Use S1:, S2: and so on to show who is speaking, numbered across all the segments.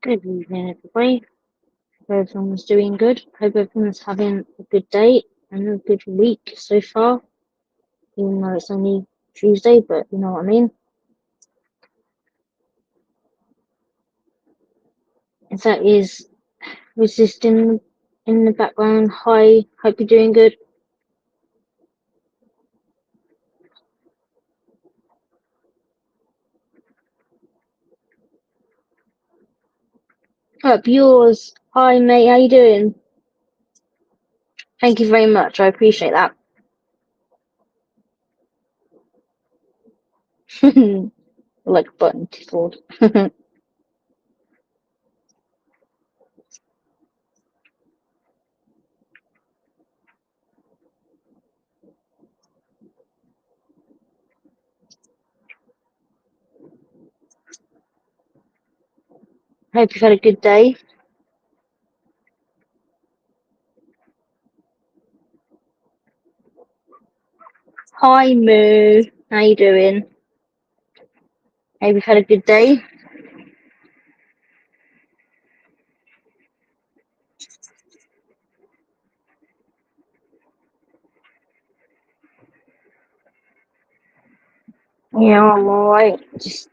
S1: Good evening, everybody. Hope everyone's doing good. Hope everyone's having a good day and a good week so far. Even though it's only Tuesday, but you know what I mean. If that is resisting in the background, hi. Hope you're doing good. Hope yours. Hi, mate. How you doing? Thank you very much. I appreciate that. Like button tickled. Hope you've had a good day. Hi, Moo. How you doing? Hope you've had a good day. Yeah, I'm alright. Just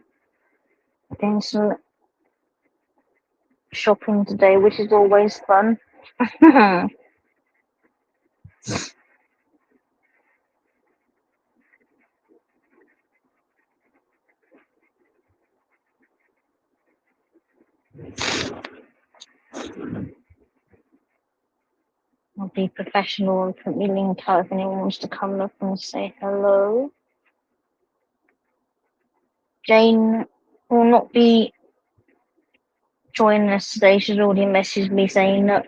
S1: doing some shopping today, which is always fun. I'll be professional and put my link out if anyone wants to come up and say hello. Jane will not be joining us today. She's already messaged me saying that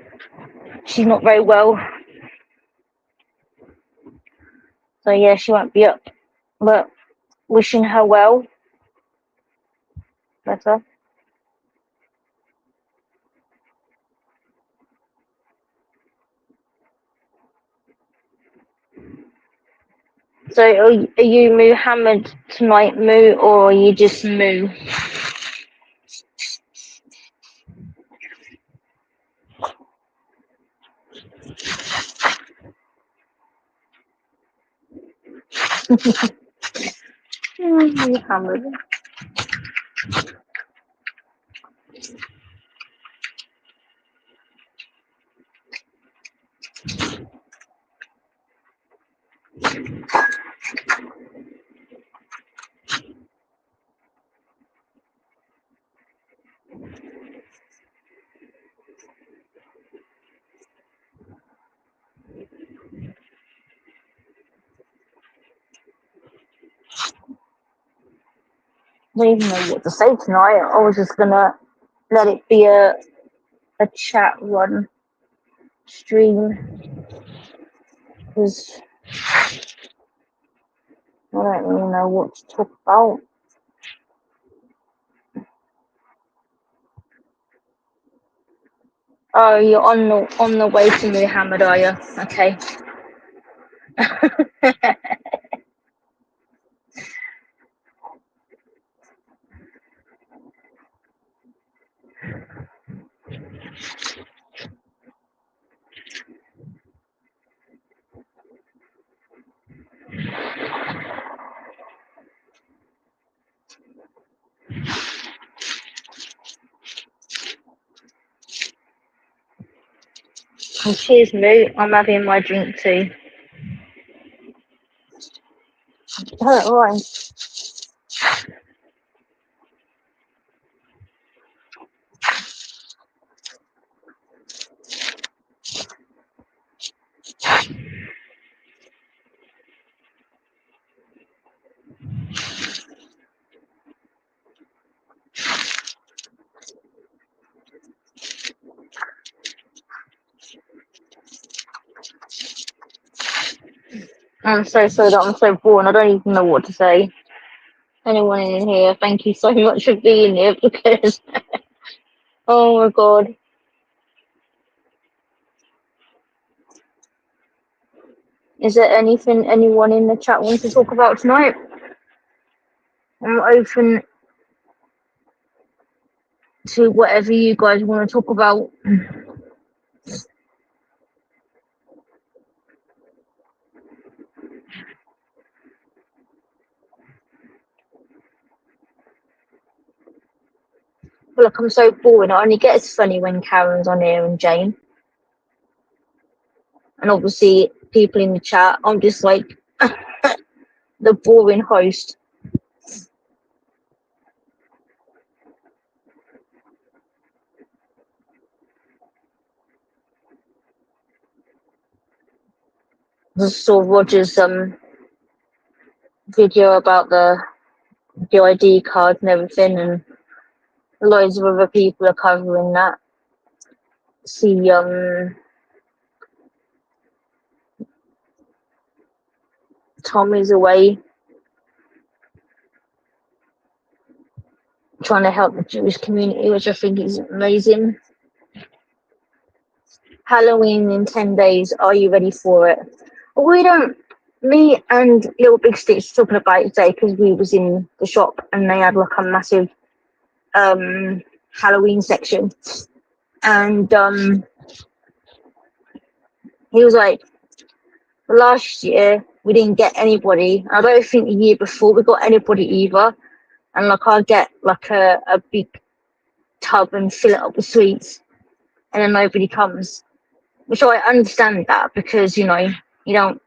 S1: she's not very well. So yeah, she won't be up. But wishing her well. Better. So are you Muhammad tonight, Moo, or are you just Moo? Muhammad. I don't even know what to say tonight. I was just gonna let it be a chat run stream because I don't really know what to talk about. Oh, you're on the way to Muhammad, are you? Okay. And cheers, Moo. I'm having my drink too. Oh, right. I'm so sorry that I'm so bored. I don't even know what to say. Anyone in here, thank you so much for being here because, oh my god. Is there anything anyone in the chat wants to talk about tonight? I'm open. to whatever you guys want to talk about. I feel like I'm so boring. It only gets funny when Karen's on here and Jane. And obviously, people in the chat, I'm just like the boring host. I saw Roger's video about the ID card and everything, and loads of other people are covering that. See, Tommy's away trying to help the Jewish community, which I think is amazing. Halloween in 10 days. Are you ready for it? We don't. Me and Little Big Stitch talking about it today because we was in the shop and they had like a massive Halloween section, and he was like, last year we didn't get anybody. I don't think the year before we got anybody either. And like I get like a big tub and fill it up with sweets, and then nobody comes. Which I understand that because you don't.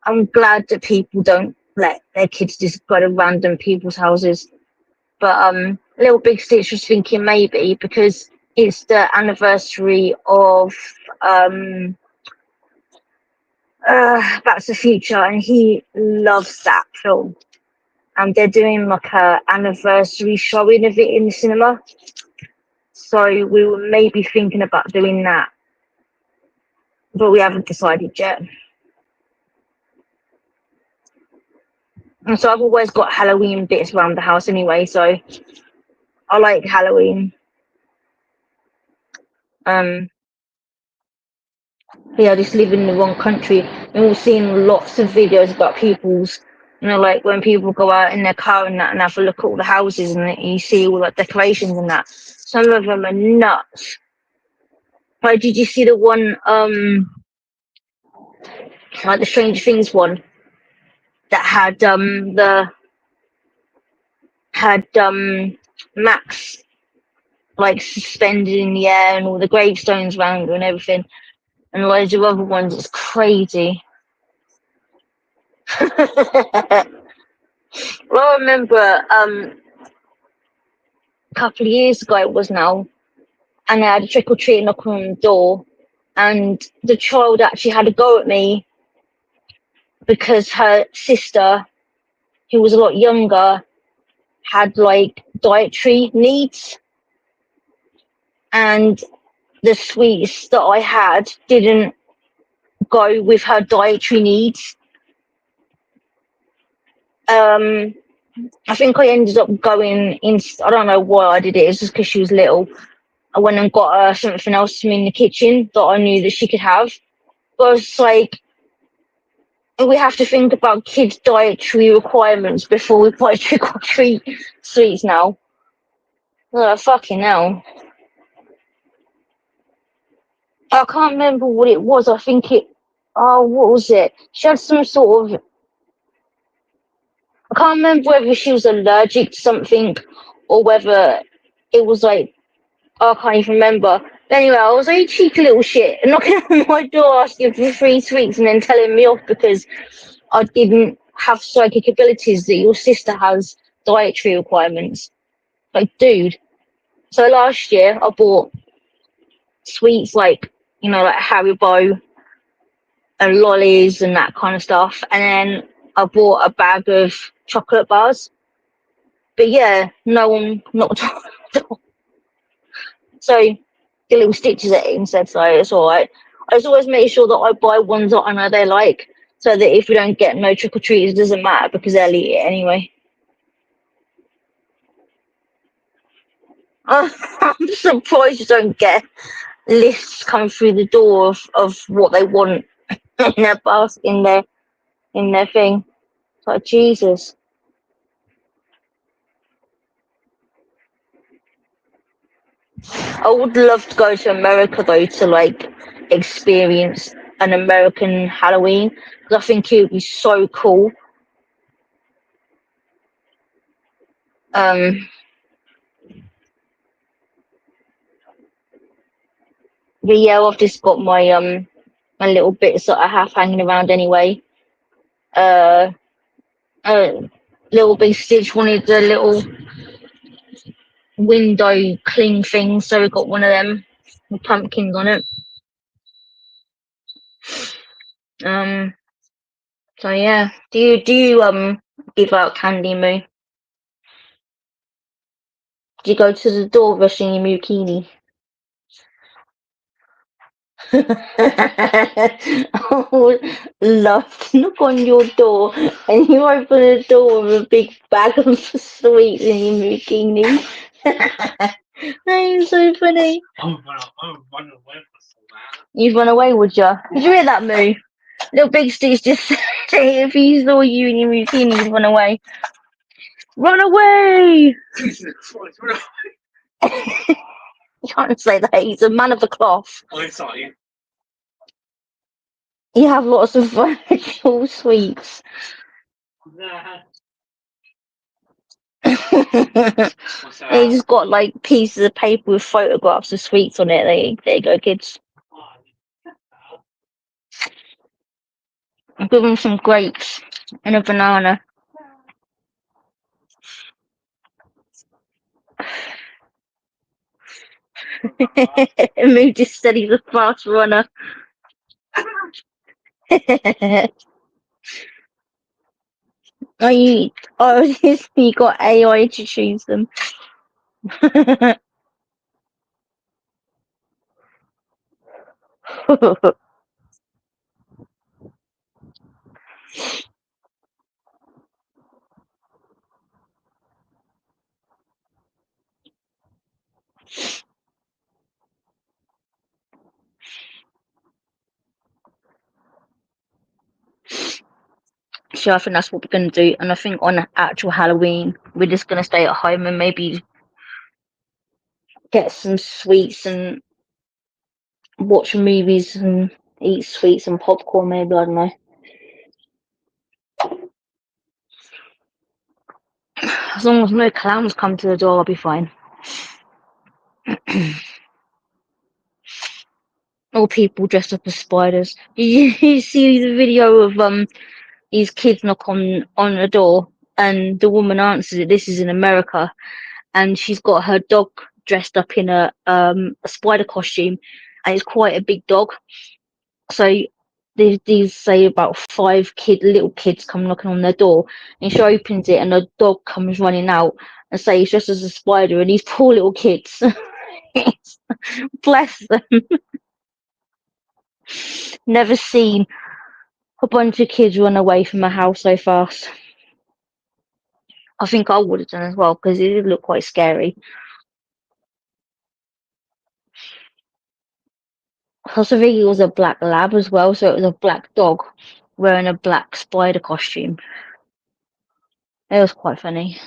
S1: I'm glad that people don't let their kids just go to random people's houses. But Little Big Stitch was thinking maybe because it's the anniversary of Back to the Future, and he loves that film. And they're doing like a anniversary showing of it in the cinema. So we were maybe thinking about doing that, but we haven't decided yet. And so I've always got Halloween bits around the house anyway, so I like Halloween. Yeah, I just live in the wrong country. And we've seen lots of videos about people's, like when people go out in their car and that and have a look at all the houses and you see all the decorations and that. Some of them are nuts. Like, did you see the one, like the Stranger Things one that had Max like suspended in the air and all the gravestones around her and everything, and loads of other ones. It's crazy. Well, I remember a couple of years ago it was now, and I had a trick or treat knock on the door, and the child actually had a go at me because her sister, who was a lot younger, had like dietary needs, and the sweets that I had didn't go with her dietary needs. I think I ended up going in. I don't know why I did it. It's just because she was little. I went and got her something else from in the kitchen that I knew that she could have. But I was like, we have to think about kids' dietary requirements before we buy trick or treat sweets now. Fucking hell. I can't remember what it was. I think it. Oh, what was it? She had some sort of. I can't remember whether she was allergic to something or whether it was like. Oh, I can't even remember. But anyway, I was like, you cheeky little shit, knocking on my door asking for free sweets and then telling me off because I didn't have psychic abilities that your sister has dietary requirements. Like, dude. So last year I bought sweets like, like Haribo and lollies and that kind of stuff. And then I bought a bag of chocolate bars. But yeah, no one knocked on the door. So the little stitches at it instead, so it's alright. I just always make sure that I buy ones that I know they like, so that if we don't get no trick or treats, it doesn't matter because they'll eat it anyway. I'm surprised you don't get lists coming through the door of what they want in their basket, in their thing. It's like Jesus. I would love to go to America though to like experience an American Halloween because I think it would be so cool. Um, but yeah, I've just got my little bits that I have hanging around anyway. Uh, little big Stitch wanted a little window cling thing, so we got one of them with pumpkins on it. Um, so yeah, do you give out candy, Moo? Do you go to the door brushing your Mukini? I would love to knock on your door and you open the door with a big bag of sweets in your bikini. That is so funny. You'd run away, would you? Did you hear that, Moo? Little Big Stitch just said if he saw you in your bikini, he'd run away. Run away! You can't say that. He's a man of the cloth. You have lots of virtual sweets. They just got like pieces of paper with photographs of sweets on it. There you go, kids. Give them some grapes and a banana. Moo just said he's a fast runner. Oh, you got AI to choose them. So I think that's what we're gonna do. And I think on actual Halloween, we're just gonna stay at home and maybe get some sweets and watch movies and eat sweets and popcorn. Maybe I don't know. As long as no clowns come to the door, I'll be fine. Or people dressed up as spiders. Did you see the video of these kids knock on the door and the woman answers it? This is in America, and she's got her dog dressed up in a spider costume, and it's quite a big dog. So these say about five little kids come knocking on their door, and she opens it, and the dog comes running out and say it's just as a spider, and these poor little kids, bless them, never seen a bunch of kids run away from a house so fast. I think I would have done as well because it did look quite scary. Plus, I think it was a black lab as well, so it was a black dog wearing a black spider costume. It was quite funny.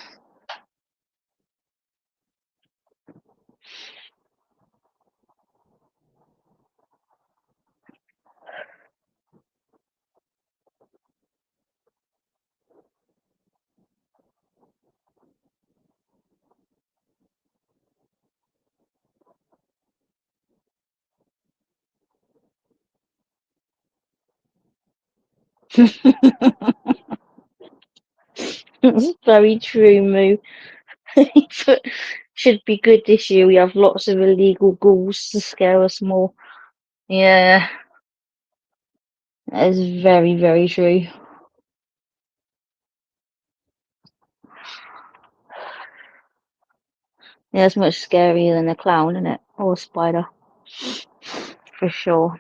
S1: It's very true, Moo. Should be good this year. We have lots of illegal ghouls to scare us more. Yeah, that is very, very true. Yeah, it's much scarier than a clown, isn't it? Or a spider, for sure.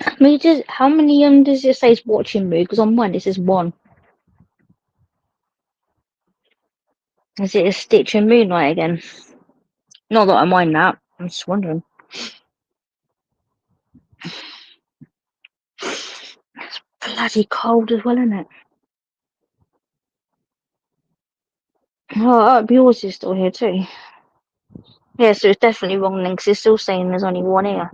S1: I mean, how many does it say is watching Moo? Because on mine it says one. Is it a Stitch and Moonlight again? Not that I mind that. I'm just wondering. It's bloody cold as well, isn't it? Oh, I hope yours is still here too. Yeah, so it's definitely wrong then, because it's still saying there's only one here.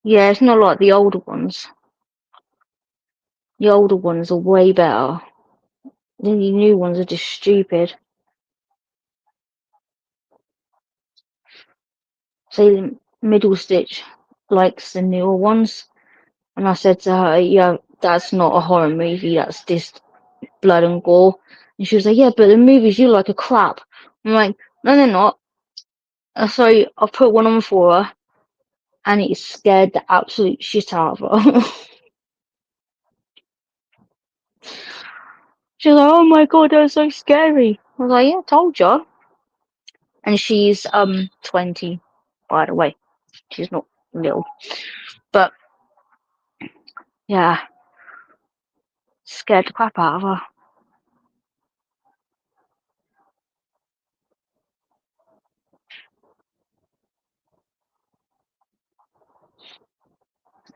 S1: Yeah, it's not like the older ones. The older ones are way better. The new ones are just stupid. So the middle stitch likes the newer ones, and I said to her, "Yeah, that's not a horror movie. That's just blood and gore." And she was like, "Yeah, but the movies you like are crap." I'm like, "No, they're not." So I put one on for her, and it scared the absolute shit out of her. She was like, "Oh my god, that's so scary." I was like, "Yeah, I told you." And she's 20, by the way. She's not little, but yeah, scared the crap out of her.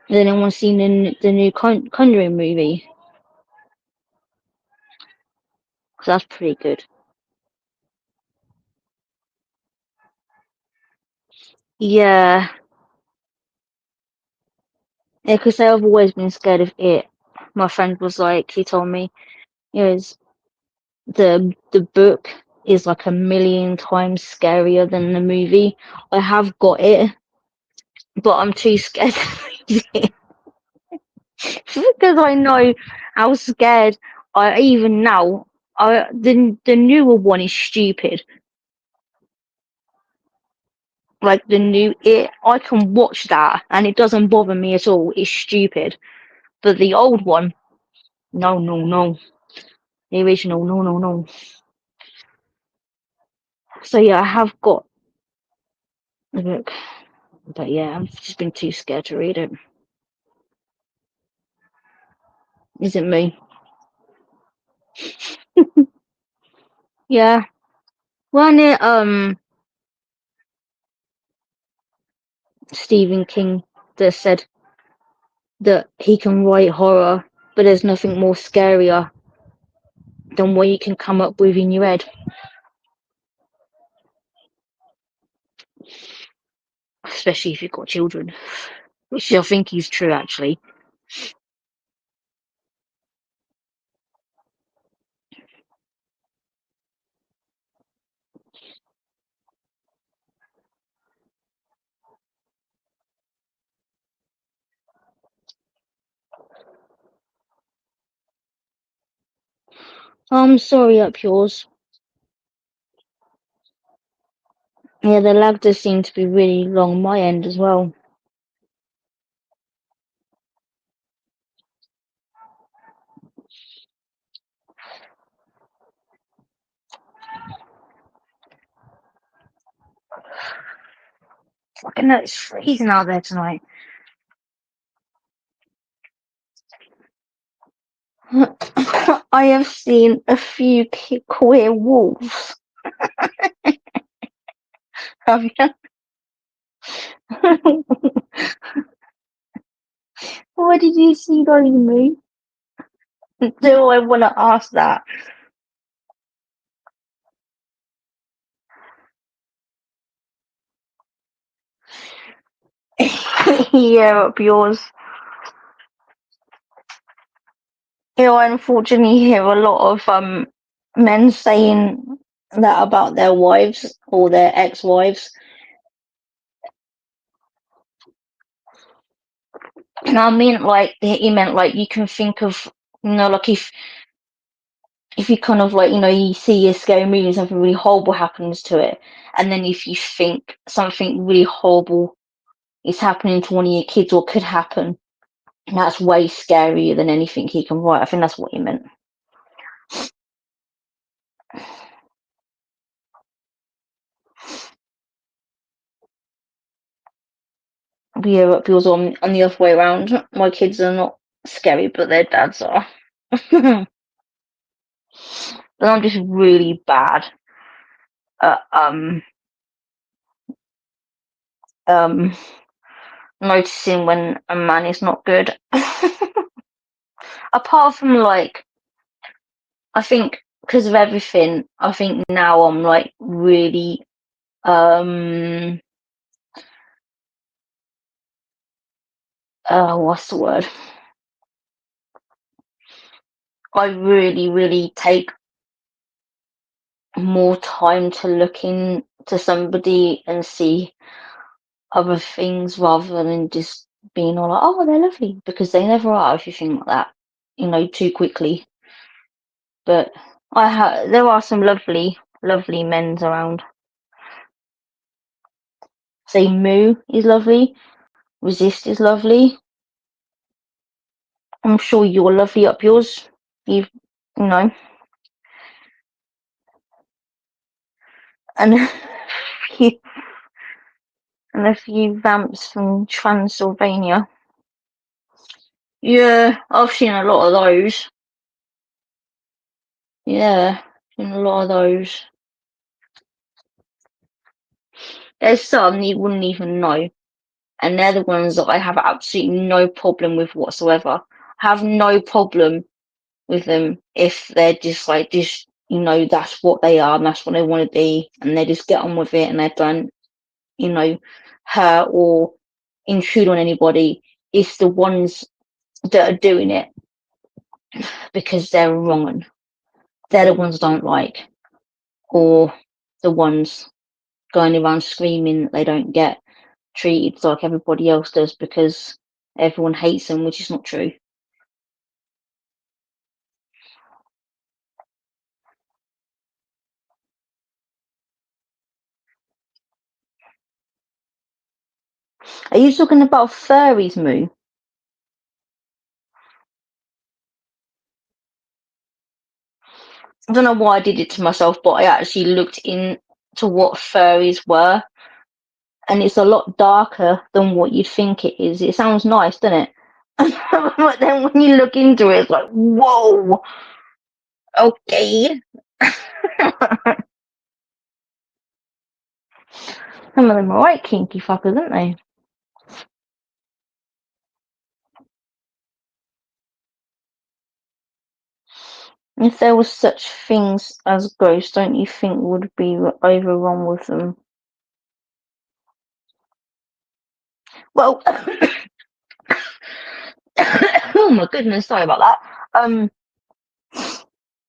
S1: Has anyone seen the new Conjuring movie? Because that's pretty good. Yeah, yeah, because I've always been scared of it. My friend was like, he told me, it was the book is like a million times scarier than the movie. I have got it, but I'm too scared to read it because I know how scared I even now. The newer one is stupid. Like the new it, I can watch that and it doesn't bother me at all. It's stupid, but the old one, no, no, no. The original, no, no, no. So yeah, I have got the book, but yeah, I've just been too scared to read it. Is it me? Yeah. Wasn't it Stephen King that said that he can write horror, but there's nothing more scarier than what you can come up with in your head, especially if you've got children, which I think is true actually. I'm sorry up yours. Yeah, the lag does seem to be really long my end as well. Fucking hell, it's freezing out there tonight. I have seen a few queer wolves. Have you? Why did you see those move? Do I want to ask that? Yeah, up yours. I unfortunately hear a lot of men saying that about their wives or their ex-wives. And I mean, like, he meant like you can think of, like if you kind of like, you see a scary movie and something really horrible happens to it, and then if you think something really horrible is happening to one of your kids or could happen, that's way scarier than anything he can write. I think that's what he meant. Yeah, but yours on the other way around. My kids are not scary, but their dads are. And I'm just really bad at um noticing when a man is not good. Apart from like, I think because of everything, I think now I'm like really um what's the word? I really, really take more time to look into somebody and see other things rather than just being all like, oh, they're lovely, because they never are if you think like that, too quickly. But there are some lovely, lovely men's around. Say Moo is lovely, Resist is lovely. I'm sure you're lovely up yours. You know, and you and a few vamps from Transylvania. Yeah, I've seen a lot of those. Yeah, seen a lot of those. There's some you wouldn't even know, and they're the ones that I have absolutely no problem with whatsoever. I have no problem with them if they're just like just that's what they are and that's what they want to be, and they just get on with it and they don't you know hurt or intrude on anybody. It's the ones that are doing it because they're wrong, and they're the ones I don't like, or the ones going around screaming that they don't get treated like everybody else does because everyone hates them, which is not true. Are you talking about furries, Moo? I don't know why I did it to myself, but I actually looked into what furries were, and it's a lot darker than what you'd think it is. It sounds nice, doesn't it? But then when you look into it, it's like, whoa, okay. Some of them are right kinky fuckers, aren't they? If there was such things as ghosts, don't you think would be overrun with them? Well, oh my goodness, sorry about that.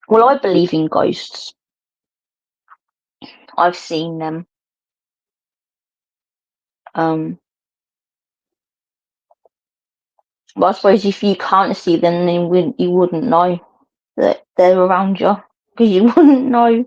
S1: Well, I believe in ghosts. I've seen them. Um, but I suppose if you can't see them, then you wouldn't know that they're around you because you wouldn't know.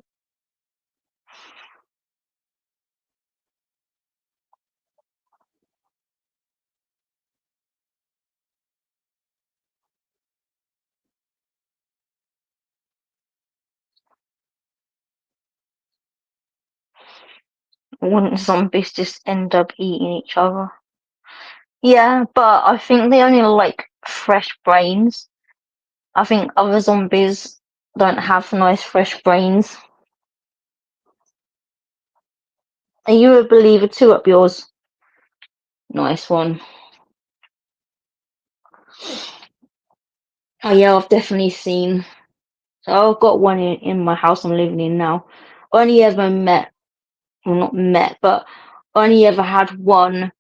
S1: Wouldn't zombies just end up eating each other? Yeah, but I think they only like fresh brains. I think other zombies don't have nice fresh brains. Are you a believer too up yours? Nice one. Oh yeah, I've definitely seen. So I've got one in my house I'm living in now. Only ever met, well not met, but only ever had one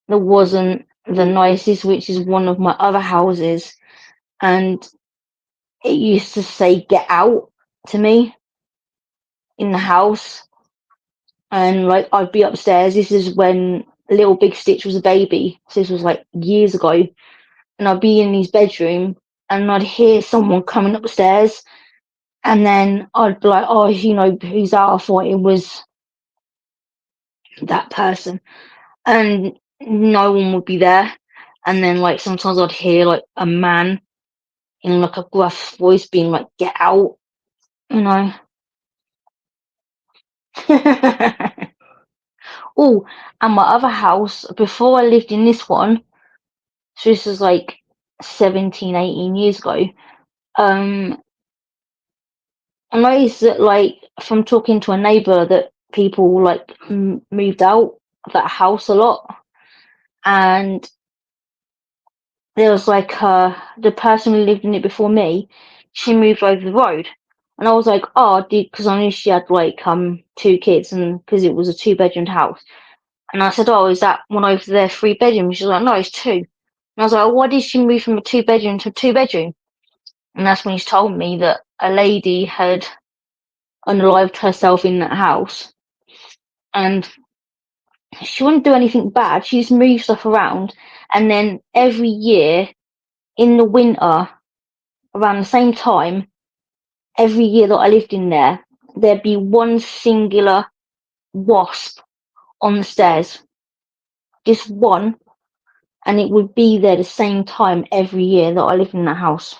S1: that wasn't the nicest, which is one of my other houses, and it used to say "get out" to me in the house, and like I'd be upstairs. This is when Little Big Stitch was a baby, so this was like years ago, and I'd be in his bedroom, and I'd hear someone coming upstairs, and then I'd be like, "Oh, who's that?" I thought it was that person, and no one would be there. And then like sometimes I'd hear like a man in like a gruff voice being like, "Get out," you know. Oh, and my other house, before I lived in this one, so this was like 17, 18 years ago, um, I noticed that, like, from talking to a neighbour, that people, like, moved out of that house a lot. And there was, like, the person who lived in it before me, she moved over the road. And I was like, oh, because I knew she had, like, 2 kids, and because it was a 2 bedroomed house. And I said, oh, is that one over there 3 bedroom? She was like, no, it's two. And I was like, well, why did she move from a 2 bedroom to a 2 bedroom? And that's when she told me that a lady had unalived herself in that house. And she wouldn't do anything bad. She just moved stuff around. And then every year in the winter, around the same time, every year that I lived in there, there'd be one singular wasp on the stairs. Just one. And it would be there the same time every year that I lived in that house.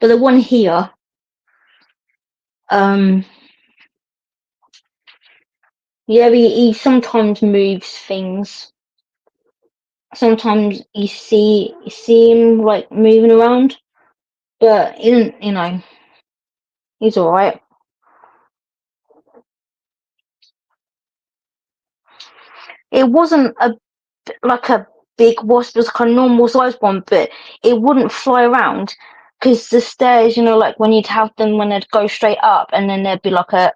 S1: But the one here, um, yeah, he sometimes moves things. Sometimes you see him like moving around, but he didn't, he's all right. It wasn't like a big wasp, it was like a normal sized one, but it wouldn't fly around because the stairs, like when you'd have them when they'd go straight up, and then there'd be like a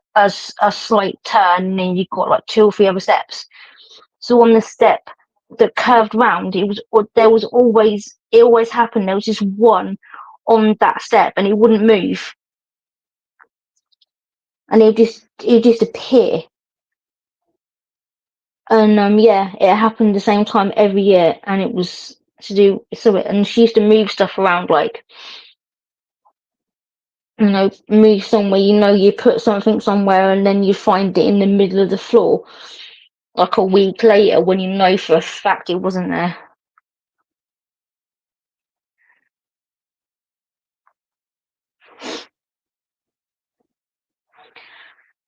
S1: slight turn, and then you got like 2 or 3 other steps. So on the step that curved round, it always happened. There was just one on that step, and it wouldn't move, and it just appear. And yeah, it happened the same time every year, and it was to do so. And she used to move stuff around, like move somewhere. You put something somewhere, and then you find it in the middle of the floor, like a week later, when you know for a fact it wasn't there.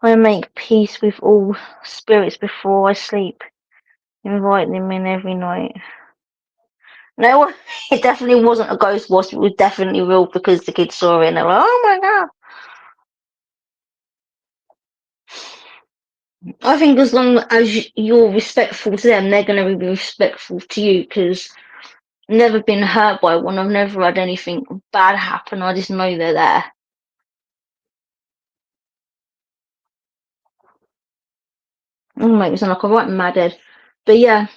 S1: I make peace with all spirits before I sleep. Invite them in every night. No, it definitely wasn't a ghost wasp. It was definitely real because the kids saw it and they were like, "Oh my god!" I think as long as you're respectful to them, they're going to be respectful to you. Because never been hurt by one. I've never had anything bad happen. I just know they're there. It'll make me sound like a right madhead. But yeah,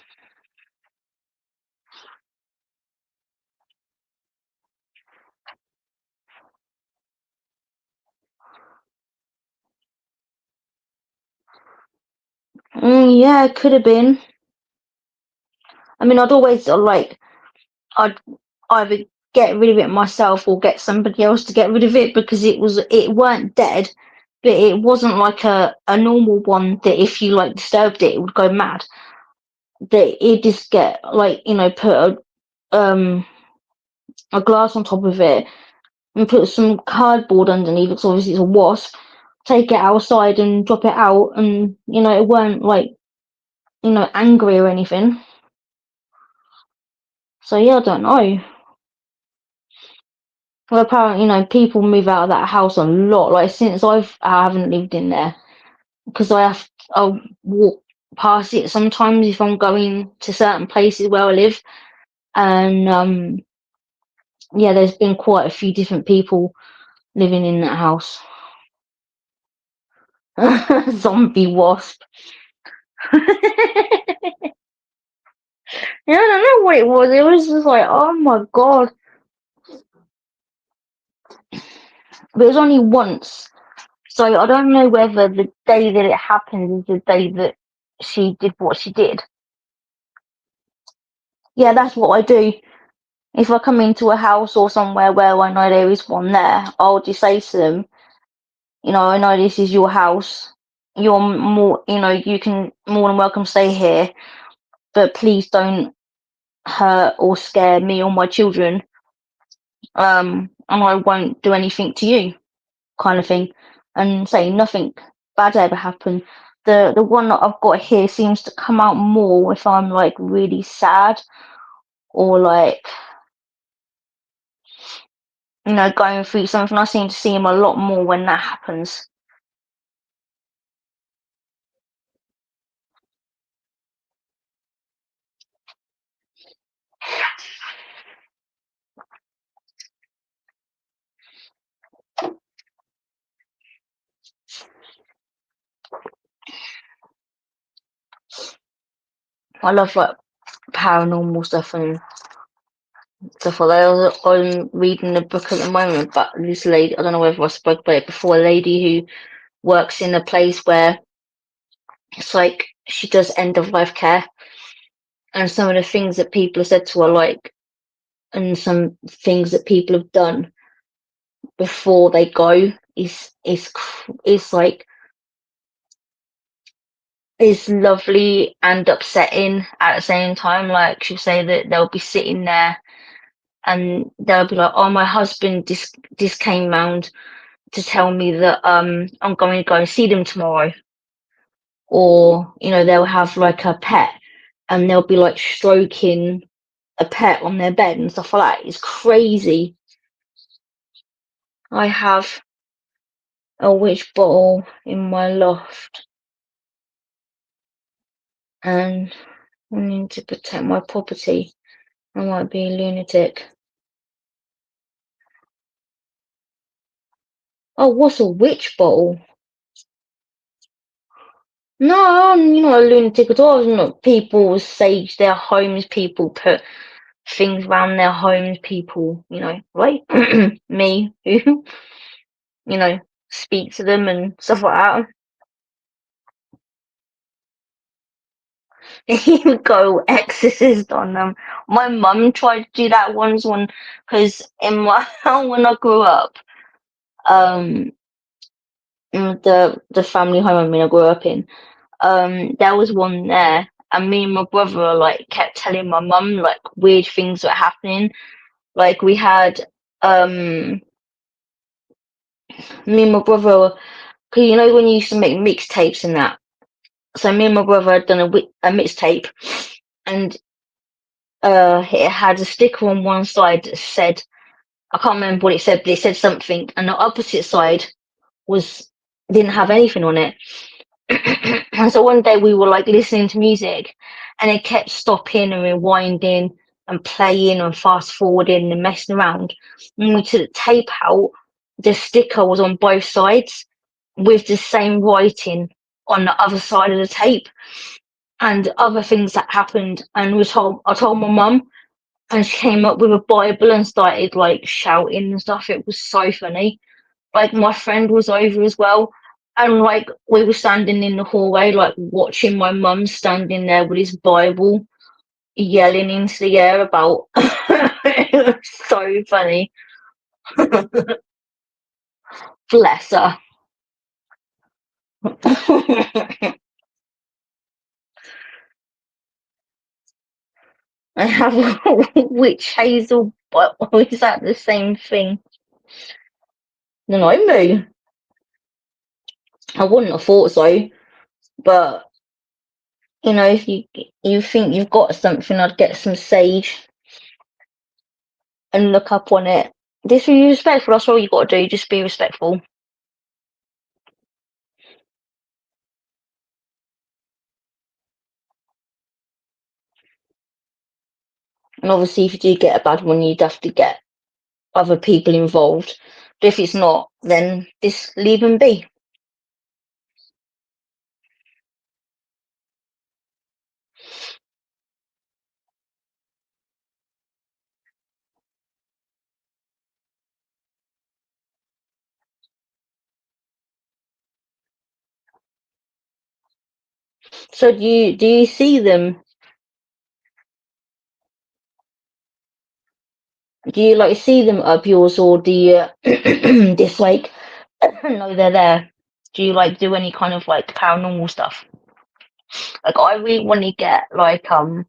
S1: yeah, it could have been. I mean, I'd always I'd either get rid of it myself or get somebody else to get rid of it, because it weren't dead, but it wasn't like a normal one that if you like disturbed it, it would go mad. That it just get like put a glass on top of it and put some cardboard underneath it, 'cause obviously it's a wasp. Take it outside and drop it out, and it weren't like angry or anything. So yeah, I don't know. Well, apparently, people move out of that house a lot. Like since I haven't lived in there, because I'll walk past it sometimes if I'm going to certain places where I live, and yeah, there's been quite a few different people living in that house. Zombie wasp. Yeah, I don't know what it was. It was just like, oh my god. But it was only once. So I don't know whether the day that it happened is the day that she did what she did. Yeah, that's what I do. If I come into a house or somewhere where I know there is one there, I'll just say to them, I know this is your house. You're more, you can more than welcome stay here, but please don't hurt or scare me or my children. And I won't do anything to you, kind of thing, and say nothing. bad ever happen. The one that I've got here seems to come out more if I'm like really sad or like going through something. I seem to see him a lot more when that happens. I love like paranormal stuff and stuff like that. I'm reading a book at the moment about this lady. I don't know whether I spoke about it before. A lady who works in a place where it's like she does end of life care, and some of the things that people have said to her, like, and some things that people have done before they go is like is lovely and upsetting at the same time. Like she'll say that they'll be sitting there and they'll be like, "Oh, my husband just came round to tell me that I'm going to go and see them tomorrow." Or they'll have like a pet and they'll be like stroking a pet on their bed and stuff like that. It's crazy. I have a witch bottle in my loft and I need to protect my property. I might be a lunatic. Oh, what's a witch bottle? No, I'm not a lunatic at all. People sage their homes, people put things around their homes, people, right? Me, who, speak to them and stuff like that. You go exorcist on them. My mum tried to do that once because in my when I grew up, um, the family home I grew up in, there was one there, and me and my brother like kept telling my mum like weird things were happening. Like we had me and my brother, cause when you used to make mixtapes and that. So me and my brother had done a mixtape, and it had a sticker on one side that said, I can't remember what it said, but it said something, and the opposite side was didn't have anything on it. And so one day we were like listening to music, and it kept stopping and rewinding and playing and fast forwarding and messing around. When we took the tape out, the sticker was on both sides with the same writing on the other side of the tape and other things that happened. And I told my mum, and she came up with a Bible and started like shouting and stuff. It was so funny. Like my friend was over as well, and like we were standing in the hallway, like watching my mum standing there with his Bible, yelling into the air about. It was so funny. Bless her. I have a witch hazel, but is that the same thing? No, I know. I wouldn't have thought so, but if you think you've got something, I'd get some sage and look up on it. Just be respectful. That's all you got to do. Just be respectful. And obviously, if you do get a bad one, you'd have to get other people involved. But if it's not, then just leave them be. So do you see them? Do you like see them up yours, or do you just like know they're there? Do you like do any kind of like paranormal stuff? Like I really want to get like um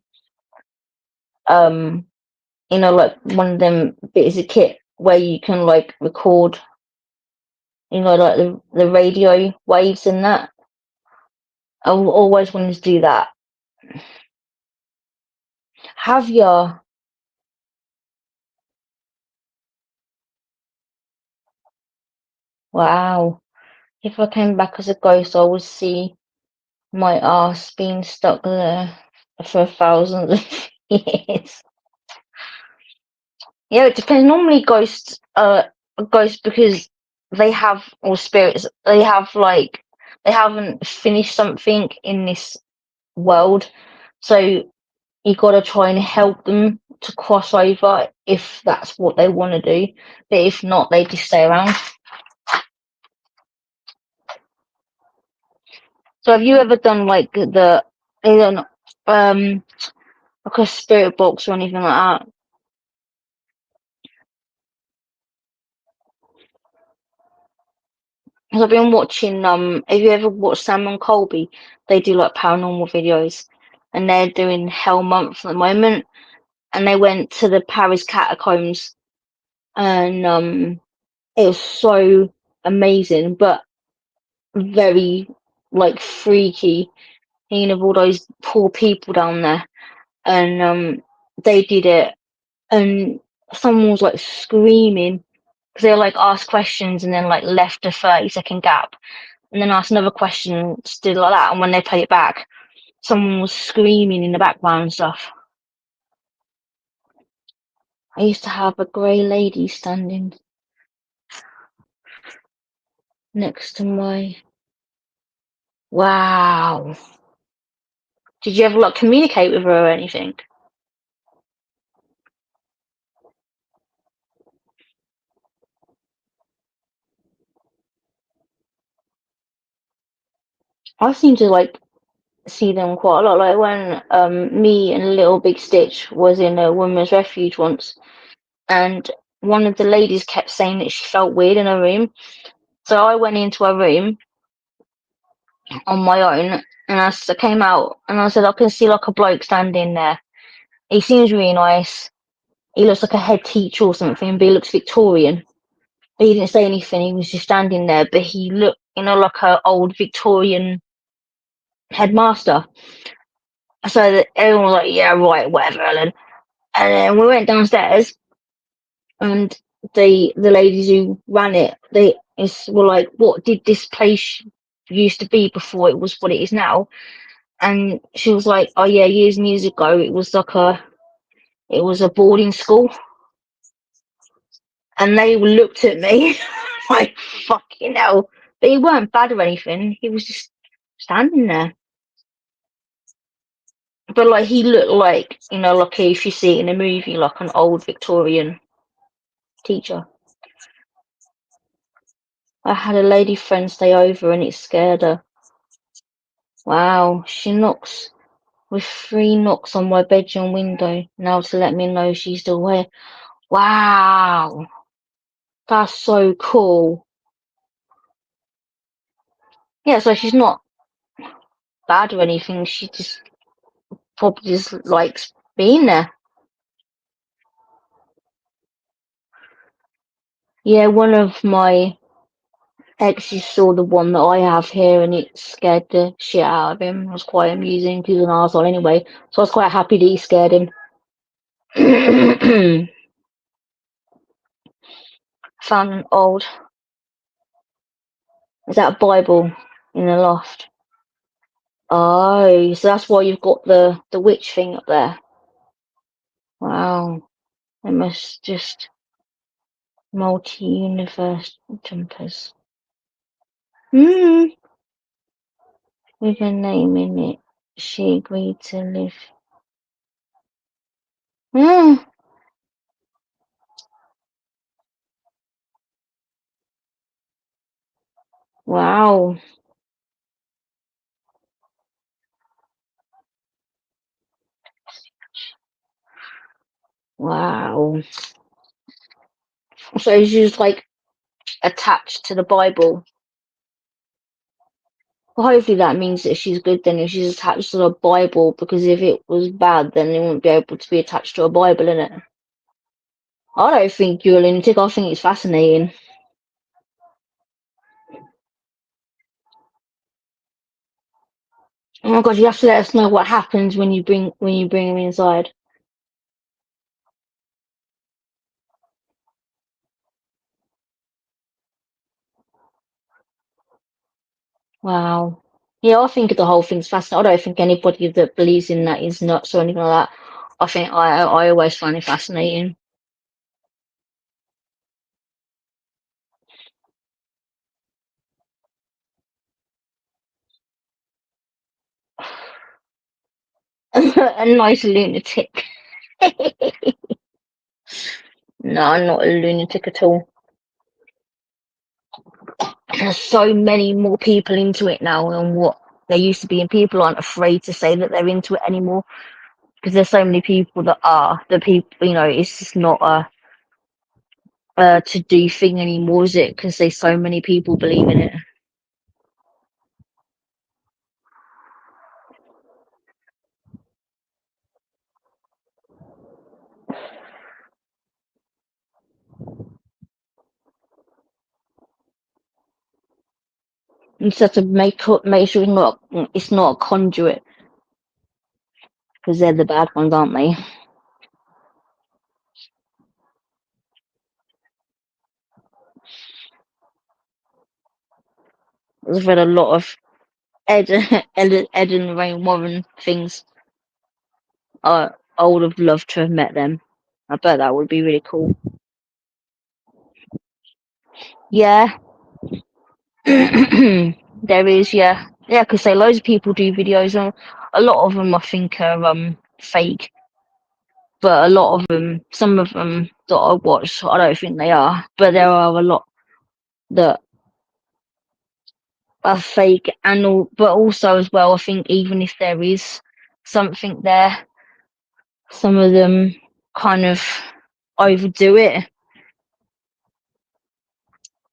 S1: like one of them bits of kit where you can like record like the radio waves and that. I always wanted to do that. Have you? Wow. If I came back as a ghost, I would see my ass being stuck there for thousands of years. Yeah, it depends. Normally, ghosts because they have or spirits. They have like they haven't finished something in this world, so you got to try and help them to cross over if that's what they want to do. But if not, they just stay around. So have you ever done like they don't like a spirit box or anything like that? Because I've been watching have you ever watched Sam and Colby? They do like paranormal videos and they're doing Hell Month at the moment and they went to the Paris catacombs and it was so amazing but very like freaky, you know, all those poor people down there and they did it and someone was like screaming because they like asked questions and then like left a 30-second gap and then asked another question still like that and when they played it back someone was screaming in the background and stuff. I used to have a grey lady standing next to my wow. Did you ever like communicate with her or anything? I seem to like see them quite a lot. Like when me and Little Big Stitch was in a women's refuge once and one of the ladies kept saying that she felt weird in her room. So I went into her room on my own and I came out and I said, I can see like a bloke standing there. He seems really nice. He looks like a head teacher or something, but he looks Victorian. But he didn't say anything, he was just standing there, but he looked, you know, like a old Victorian headmaster. So that everyone was like, yeah, right, whatever, Ellen. And then we went downstairs and the ladies who ran it, were like, what did this place used to be before it was what it is now? And she was like, oh yeah, years and years ago, it was a boarding school. And they looked at me like, fucking hell. But he weren't bad or anything. He was just standing there. But like, he looked like, you know, like if you see it in a movie, like an old Victorian teacher. I had a lady friend stay over and it scared her. Wow, she knocks with 3 knocks on my bedroom window now to let me know she's still here. Wow, that's so cool. Yeah, so she's not bad or anything. She just probably just likes being there. Yeah, one of my exes saw the one that I have here and it scared the shit out of him. It was quite amusing 'cause he's an arsehole anyway. So I was quite happy that he scared him. Found an old, is that a Bible in the loft? Oh, so that's why you've got the witch thing up there. Wow, it must just multi-universe jumpers. Hmm, with a name in it. She agreed to live. Hmm. Wow. Wow. So she's like attached to the Bible. Well, hopefully that means that she's good then if she's attached to the Bible because if it was bad then it wouldn't be able to be attached to a Bible, innit? I don't think you're a lunatic, I think it's fascinating. Oh my god, you have to let us know what happens when you bring him inside. Wow. Yeah, I think the whole thing's fascinating. I don't think anybody that believes in that is nuts or anything like that. I think I always find it fascinating. A nice lunatic. No, I'm not a lunatic at all. There's so many more people into it now than what there used to be, and people aren't afraid to say that they're into it anymore because there's so many people that are. The people, it's just not a to do thing anymore, is it? Because there's so many people believe in it. Instead of make sure it's not a conduit because they're the bad ones, aren't they? I've read a lot of Ed, Ed and Ray Warren things. I would have loved to have met them. I bet that would be really cool. Yeah, there is. Yeah, yeah. Because say loads of people do videos. And a lot of them, I think, are fake. But a lot of them, some of them that I watch, I don't think they are. But there are a lot that are fake, and but also as well, I think even if there is something there, some of them kind of overdo it.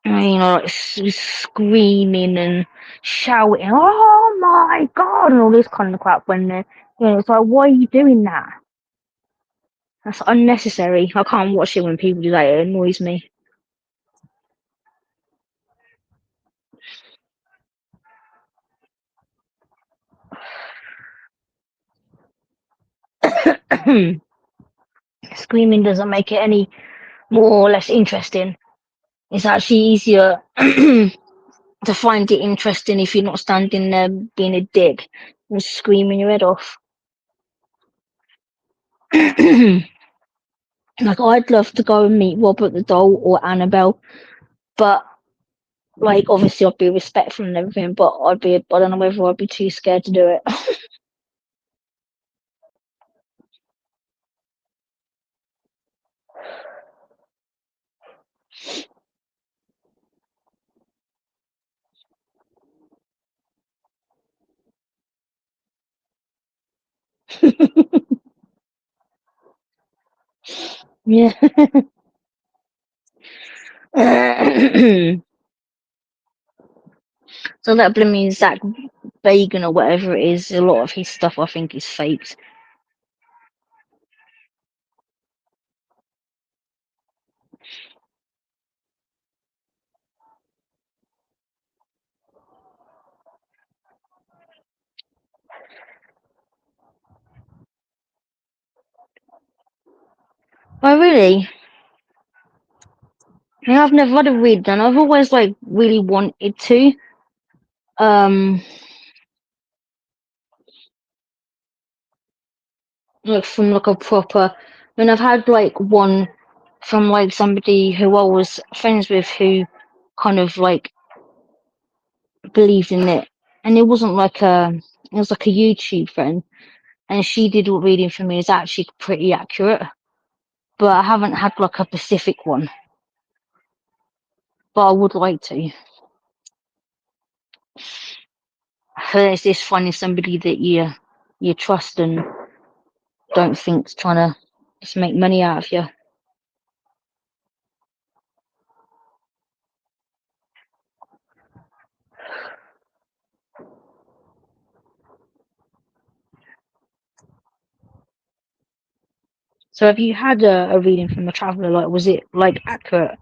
S1: Like screaming and shouting, "Oh my god!" and all this kind of crap. When it's like, why are you doing that? That's unnecessary. I can't watch it when people do that. It annoys me. Screaming doesn't make it any more or less interesting. It's actually easier to find it interesting if you're not standing there being a dick and screaming your head off. Like, I'd love to go and meet Robert the doll or Annabelle, but like obviously I'd be respectful and everything, but I don't know whether I'd be too scared to do it. Yeah. So that blooming Zach Bagan or whatever it is, a lot of his stuff I think is faked. Oh really? Yeah, I've never had a read done. I've always like really wanted to. Um like from like a proper and I've had like one from like somebody who I was friends with who kind of like believed in it. And it was like a YouTube friend and she did what reading for me is actually pretty accurate. But I haven't had like a specific one. But I would like to. So it's just finding somebody that you trust and don't think's trying to just make money out of you. So have you had a reading from a traveller? Like was it like accurate?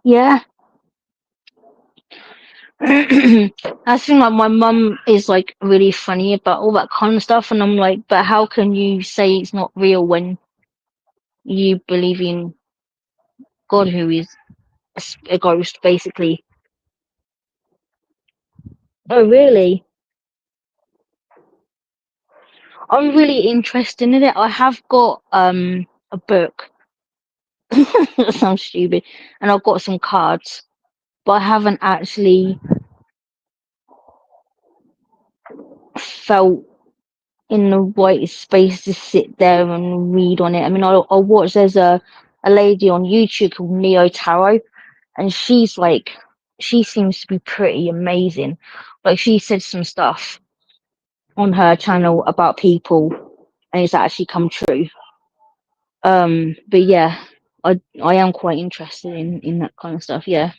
S1: Yeah. I think like my mum is like really funny about all that kind of stuff, and I'm like, but how can you say it's not real when you believe in God, who is a ghost, basically? Oh, really? I'm really interested in it. I have got a book. That sounds stupid, and I've got some cards, but I haven't actually felt in the right space to sit there and read on it. I mean, I watch. There's a lady on YouTube called Neo Tarot, and she's like, she seems to be pretty amazing. Like she said some stuff on her channel about people, and it's actually come true. But yeah, I am quite interested in that kind of stuff. Yeah.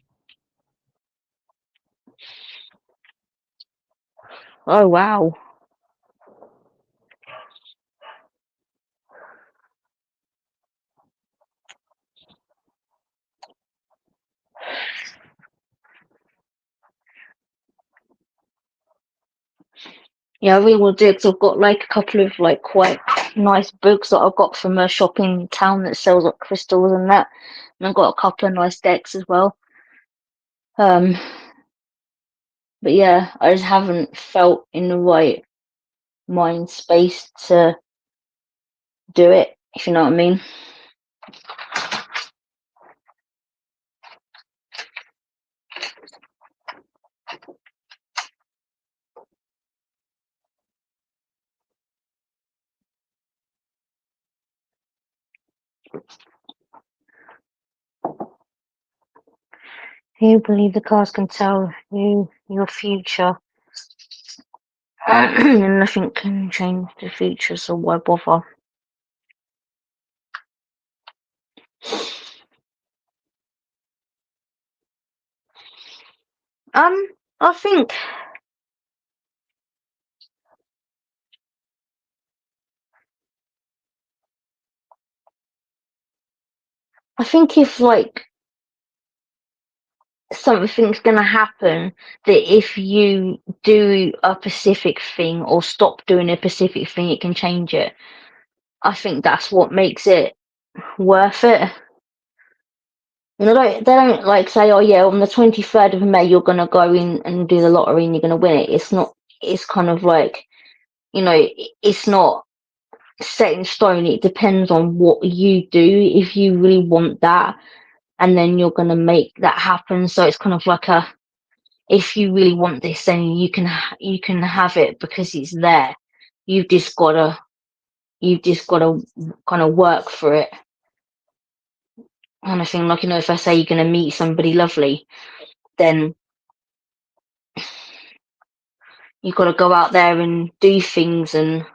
S1: Oh wow. Yeah, I really will do it 'cause I've got like a couple of like quite nice books that I've got from a shop in town that sells like crystals and that. And I've got a couple of nice decks as well. Um, but yeah, I just haven't felt in the right mind space to do it, if you know what I mean. Do you believe the cards can tell you your future? And nothing can change the future, so why bother? Um, I think I think if like something's gonna happen, that if you do a specific thing or stop doing a specific thing, it can change it. I think that's what makes it worth it. You know, they don't like say, "Oh yeah, on the 23rd of May, you're gonna go in and do the lottery and you're gonna win it." It's not. It's kind of like, you know, it's not set in stone. It depends on what you do. If you really want that, and then you're gonna make that happen. So it's kind of like a, if you really want this, then you can have it because it's there. You've just gotta you've just gotta kind of work for it. Kind of thing. Like, you know, if I say you're gonna meet somebody lovely, then you've got to go out there and do things and,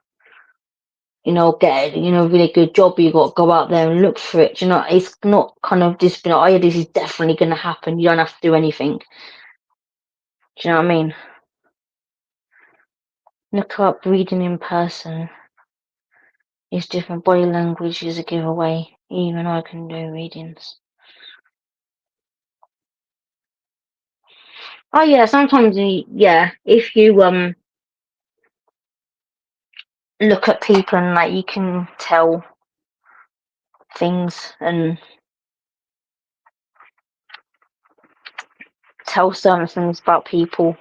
S1: you know, get, you know, a really good job. You got to go out there and look for it. You know, it's not kind of just been, oh yeah, this is definitely going to happen. You don't have to do anything. Do you know what I mean? Look up reading in person. It's different. Body language is a giveaway. Even I can do readings. Oh yeah, sometimes yeah, if you look at people and like you can tell things and tell certain things about people.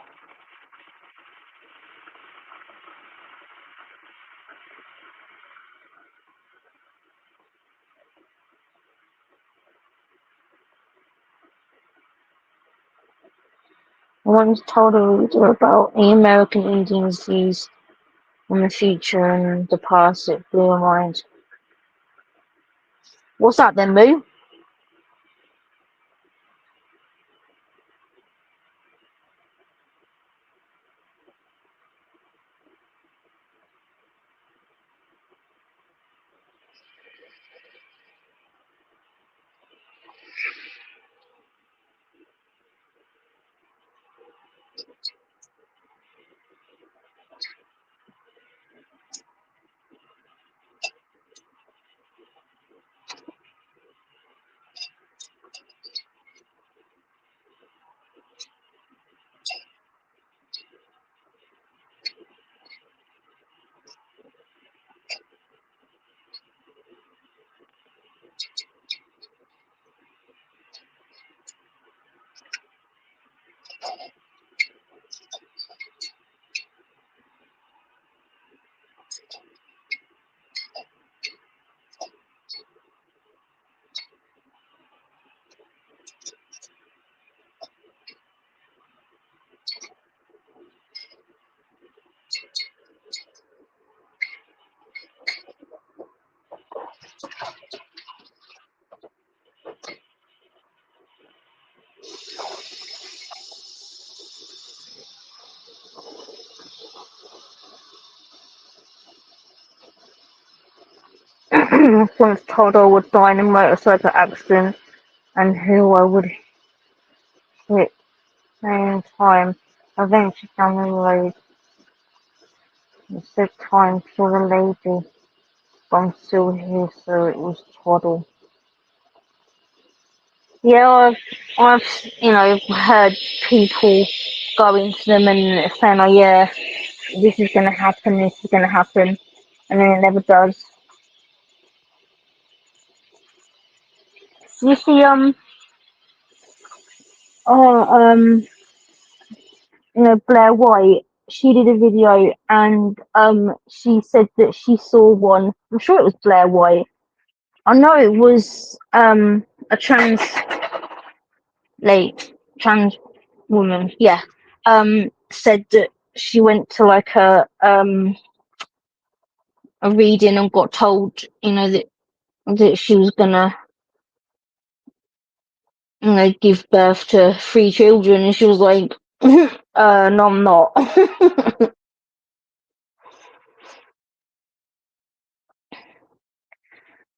S1: I once told a reader about the American Indians' views on the future and the past. It blew my mind. What's that then, Moo? once told I would die in a motorcycle accident and who I would hit same time. Eventually down the road. It said time for the lady, but I'm still here, so it was twaddle. Yeah, I've heard people go into them and saying, oh yeah, this is gonna happen, this is gonna happen, and then it never does. You see, oh, Blair White, she did a video and she said that she saw one. I'm sure it was Blair White. I know it was a trans woman, yeah. Said that she went to like a reading and got told, that she was gonna, give birth to 3 children, and she was like, no, I'm not.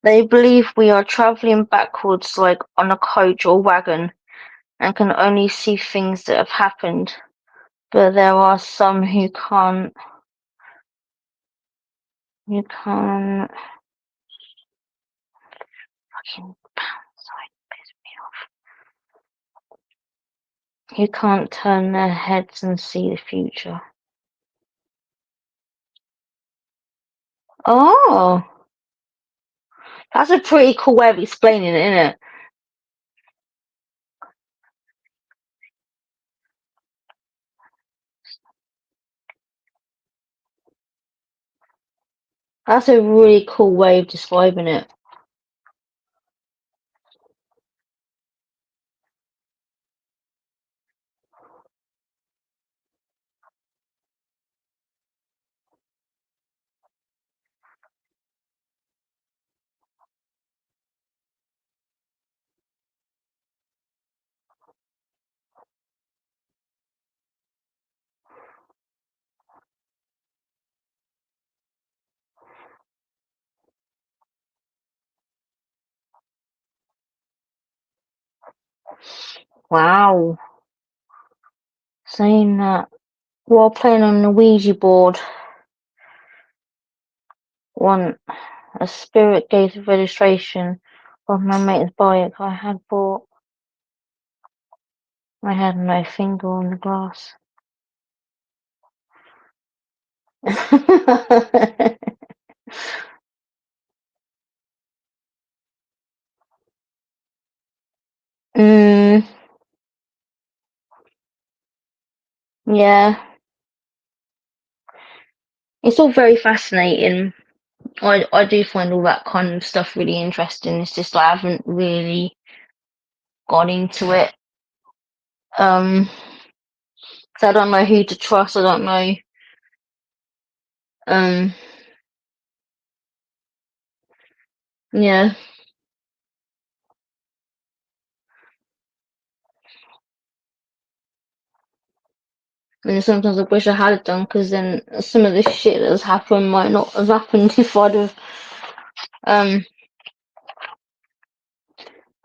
S1: They believe we are travelling backwards like on a coach or wagon and can only see things that have happened, but there are some who can't fucking sorry, piss me off. Who can't turn their heads and see the future. Oh, that's a pretty cool way of explaining it, isn't it? That's a really cool way of describing it. Wow. Saying that while playing on the Ouija board, one a spirit gave the registration of my mate's bike I had bought. I had no finger on the glass. mm, yeah, it's all very fascinating. I do find all that kind of stuff really interesting. It's just I haven't really got into it. So I don't know who to trust. I don't know. Um, yeah. And sometimes I wish I had it done because then some of the shit that's happened might not have happened if I'd have um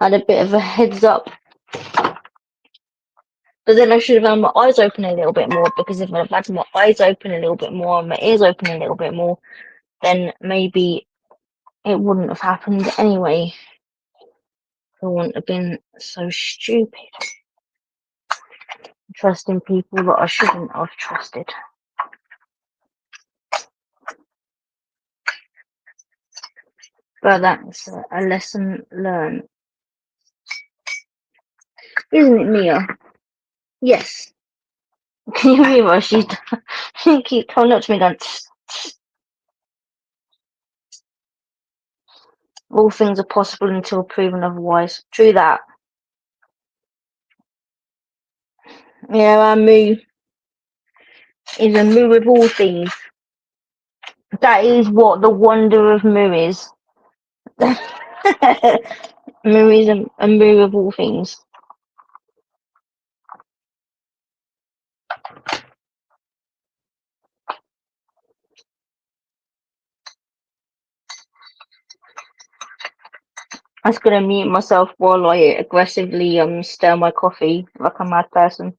S1: had a bit of a heads up. But then I should have had my eyes open a little bit more, because if I'd had my eyes open a little bit more and my ears open a little bit more, then maybe it wouldn't have happened anyway. I wouldn't have been so stupid trusting people that I shouldn't have trusted. But that's a lesson learned. Isn't it, Mia? Yes. Can you hear her? She's she keep coming up to me going, all things are possible until proven otherwise. True that. Yeah, our moo is a moo of all things. That is what the wonder of moo is. Moo is a moo of all things. I was gonna mute myself while I aggressively stir my coffee like a mad person.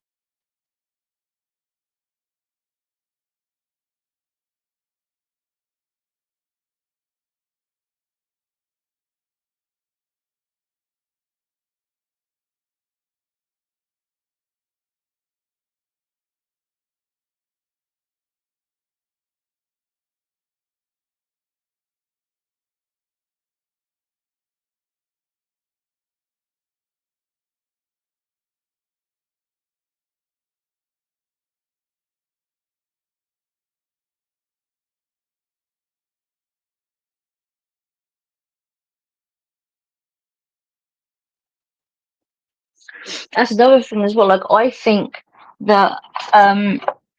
S1: That's another thing as well. Like I think that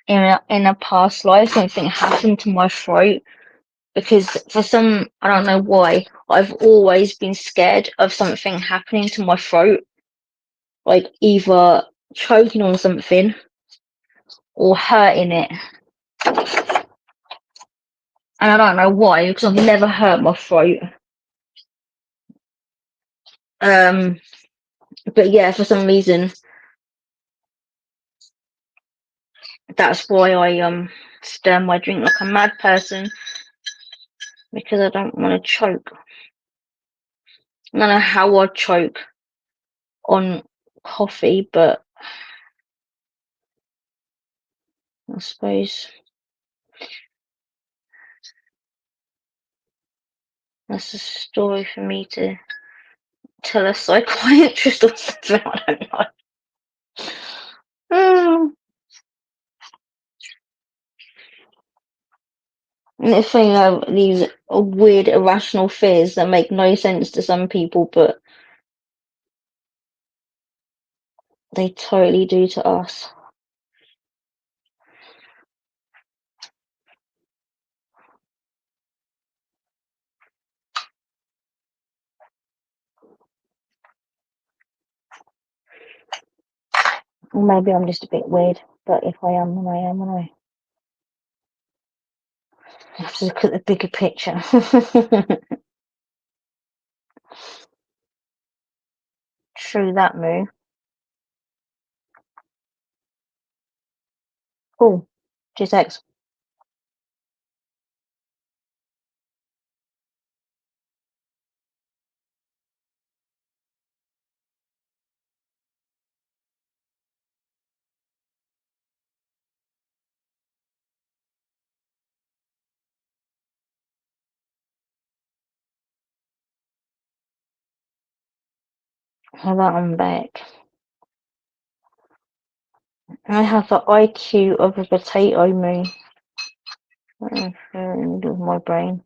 S1: in a past life something happened to my throat because for some I don't know why I've always been scared of something happening to my throat, like either choking on something or hurting it. And I don't know why because I've never hurt my throat. Um, but yeah, for some reason that's why I stir my drink like a mad person because I don't want to choke. I don't know how I choke on coffee, but I suppose that's a story for me to tell a psychiatrist or something. I don't know. Mm. And the thing, these weird irrational fears that make no sense to some people, but they totally do to us. Or maybe I'm just a bit weird, but if I am, then I am, and I have to look at the bigger picture. True that, Moo. Cool. Cheers, X. How about I'm back? I have the IQ of a potato, Moo. With my brain.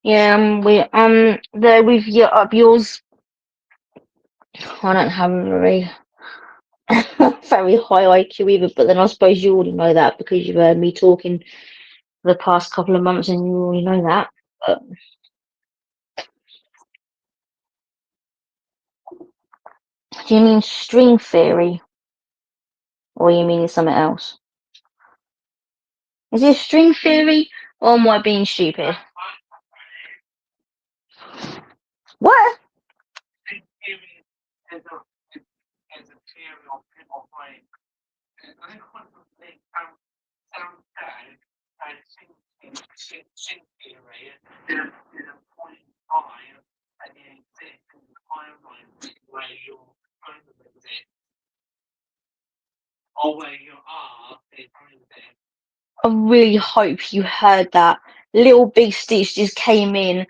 S1: Yeah, there with your up yours. I don't have a very very high IQ either, but then I suppose you already know that because you've heard me talking for the past couple of months and you already know that. But do you mean string theory or you mean something else? Is it string theory or am I being stupid? What? I really hope you heard that. Little Big Stitch just came in.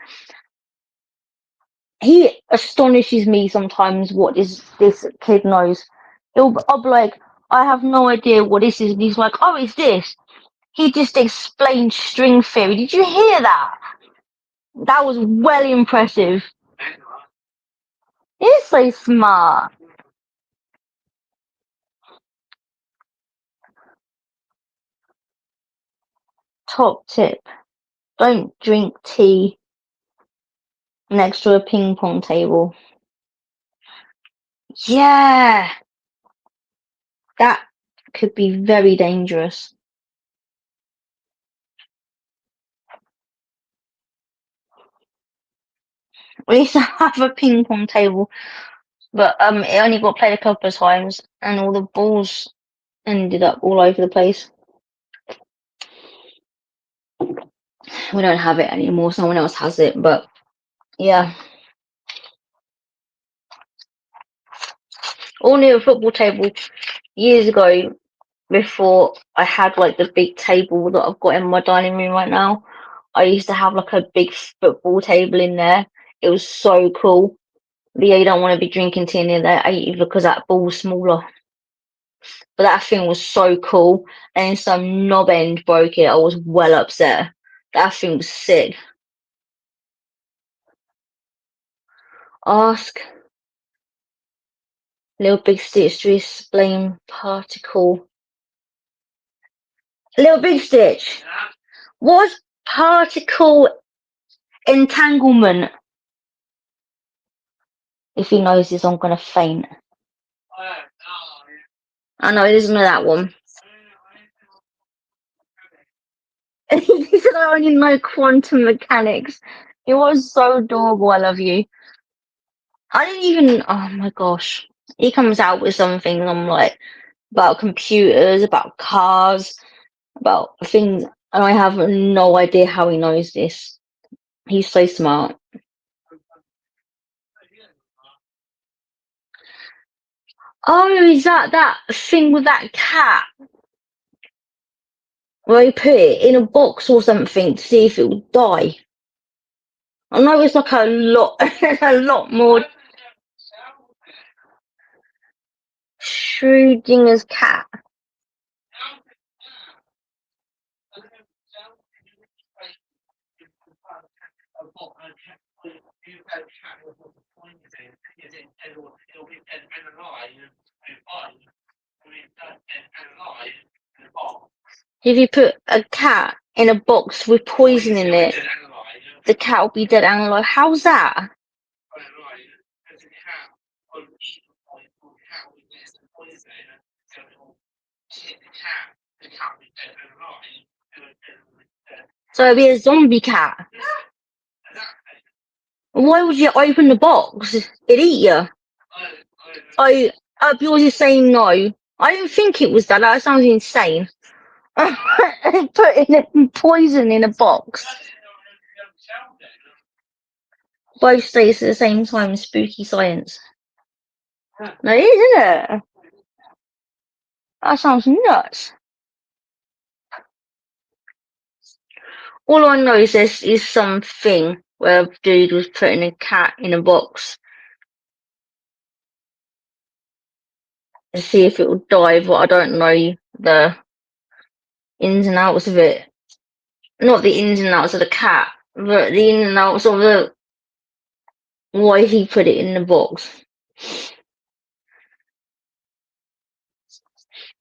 S1: He astonishes me sometimes what this kid knows. I'll be like, I have no idea what this is, and he's like, oh, it's this. He just explained string theory. Did you hear that? That was well impressive. He's so smart. Top tip: don't drink tea next to a ping pong table. Yeah, that could be very dangerous. We used to have a ping pong table, but it only got played a couple of times, and all the balls ended up all over the place. We don't have it anymore. Someone else has it, but yeah. All new football table years ago, before I had like the big table that I've got in my dining room right now. I used to have like a big football table in there. It was so cool. But yeah, you don't want to be drinking tea in there either because that ball's smaller. But that thing was so cool. And some knob end broke it. I was well upset. That thing was sick. Ask Little Big Stitch to explain particle. Little Big Stitch, what's particle entanglement? If he knows this, I'm gonna faint. I know it isn't that one. He said I only know quantum mechanics. It was so adorable. I love you. I didn't even. Oh my gosh. He comes out with something, and I'm like about computers, about cars, about things, and I have no idea how he knows this. He's so smart. Oh, is that thing with that cat? Where he put it in a box or something to see if it would die. I know it's like a lot, a lot more. Schrodinger's cat. If you put a cat in a box with poison in it, the cat will be dead and alive. How's that? So it'd be a zombie cat. Why would you open the box? It'd eat you. Yours is saying no. I didn't think it was that. That sounds insane. Putting poison in a box. Both states at the same time. Spooky science. No, it is, isn't it? That sounds nuts. All I know is this is something where a dude was putting a cat in a box to see if it would die, but I don't know the ins and outs of it. Not the ins and outs of the cat, but the ins and outs of the why he put it in the box.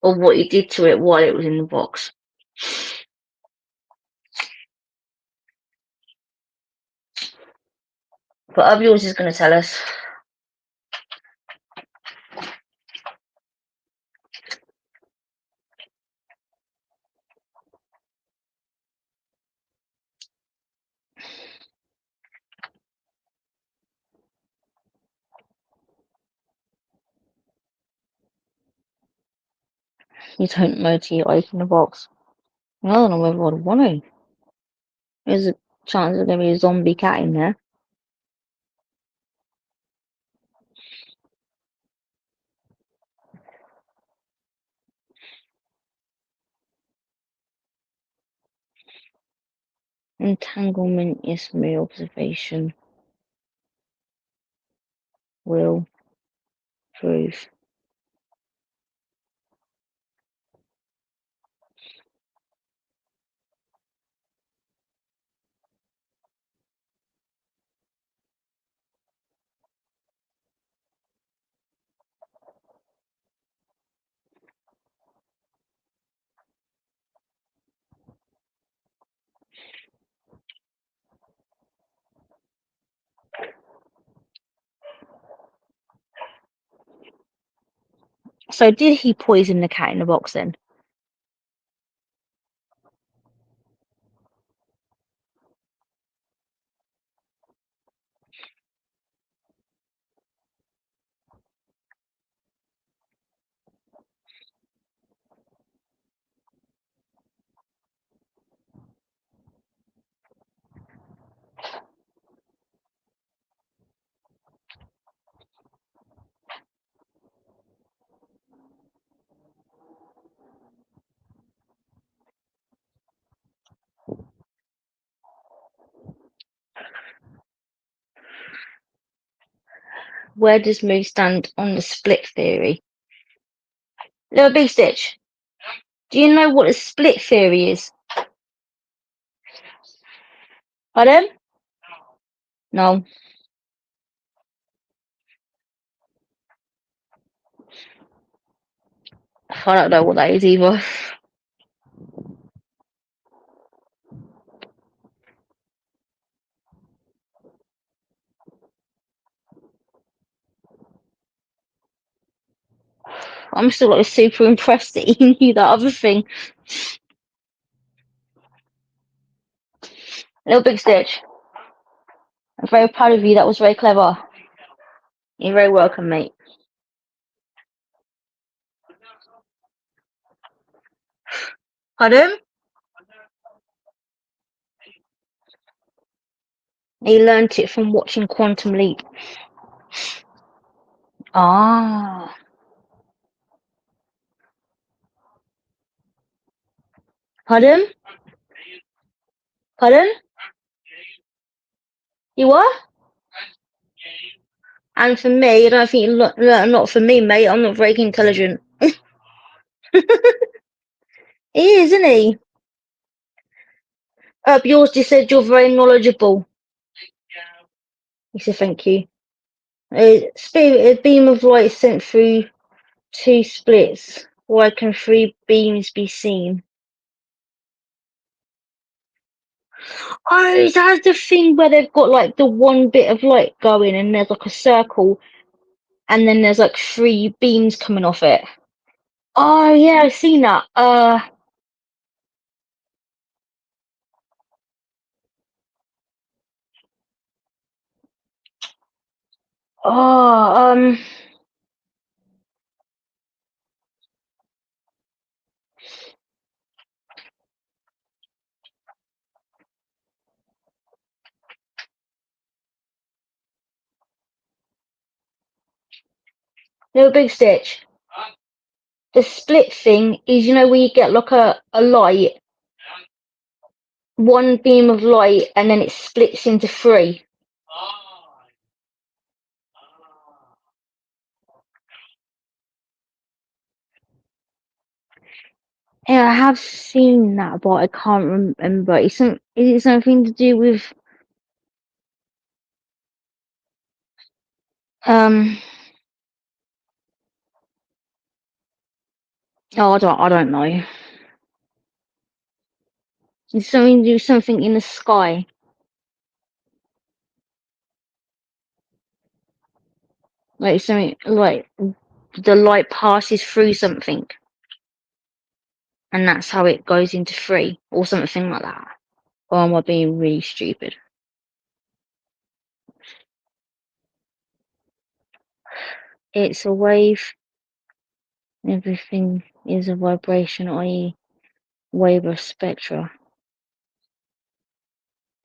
S1: Or what he did to it while it was in the box. But yours is going to tell us. You don't know till you open the box. I don't know whether I'd want to. There's a chance there's going to be a zombie cat in there. Entanglement is mere observation. Will prove. So did he poison the cat in the box then? Where does Moo stand on the split theory? Little Big Stitch, do you know what a split theory is? Pardon? No, I don't know what that is either. I'm still like super impressed that he knew that other thing. Little Big Stitch, I'm very proud of you. That was very clever. You're very welcome, mate. Pardon? He learnt it from watching Quantum Leap. Ah. Pardon? Pardon? You what? And for me, I don't think not for me, mate. I'm not very intelligent. He is, isn't he? Yours just said you're very knowledgeable. He said thank you. A beam of light sent through two splits. Why can three beams be seen? Oh, that's the thing where they've got like the one bit of light going and there's like a circle and then there's like three beams coming off it. Oh yeah, I've seen that. Oh, Little Big Stitch. The split thing is, you know, where you get like a light, one beam of light, and then it splits into three. Yeah, I have seen that, but I can't remember. Is it something to do with um? Oh, I don't know. It's something to do with something in the sky, like something like the light passes through something, and that's how it goes into three, or something like that. Or am I being really stupid? It's a wave. Everything is a vibration, i.e., wave of spectra.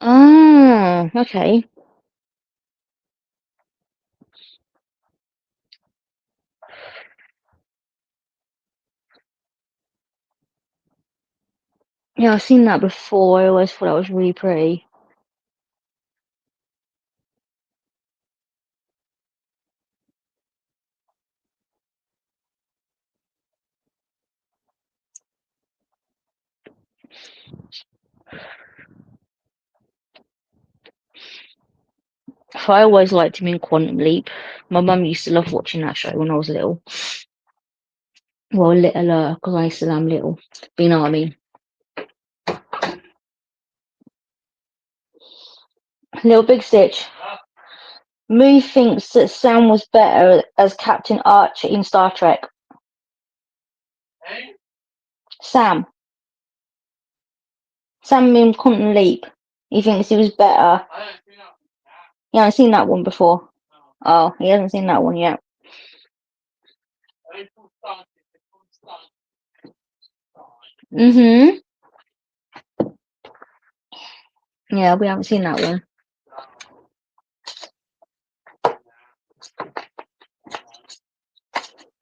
S1: Oh, okay. Yeah, I've seen that before. I always thought that was really pretty. I always liked him in Quantum Leap. My mum used to love watching that show when I was little. Well, littler, because I still am little. But you know what I mean. Little Big Stitch. Moo thinks that Sam was better as Captain Archer in Star Trek. Sam. Sam in Quantum Leap. He thinks he was better. You haven't seen that one before. Oh, he hasn't seen that one yet. Mhm. Yeah, we haven't seen that one.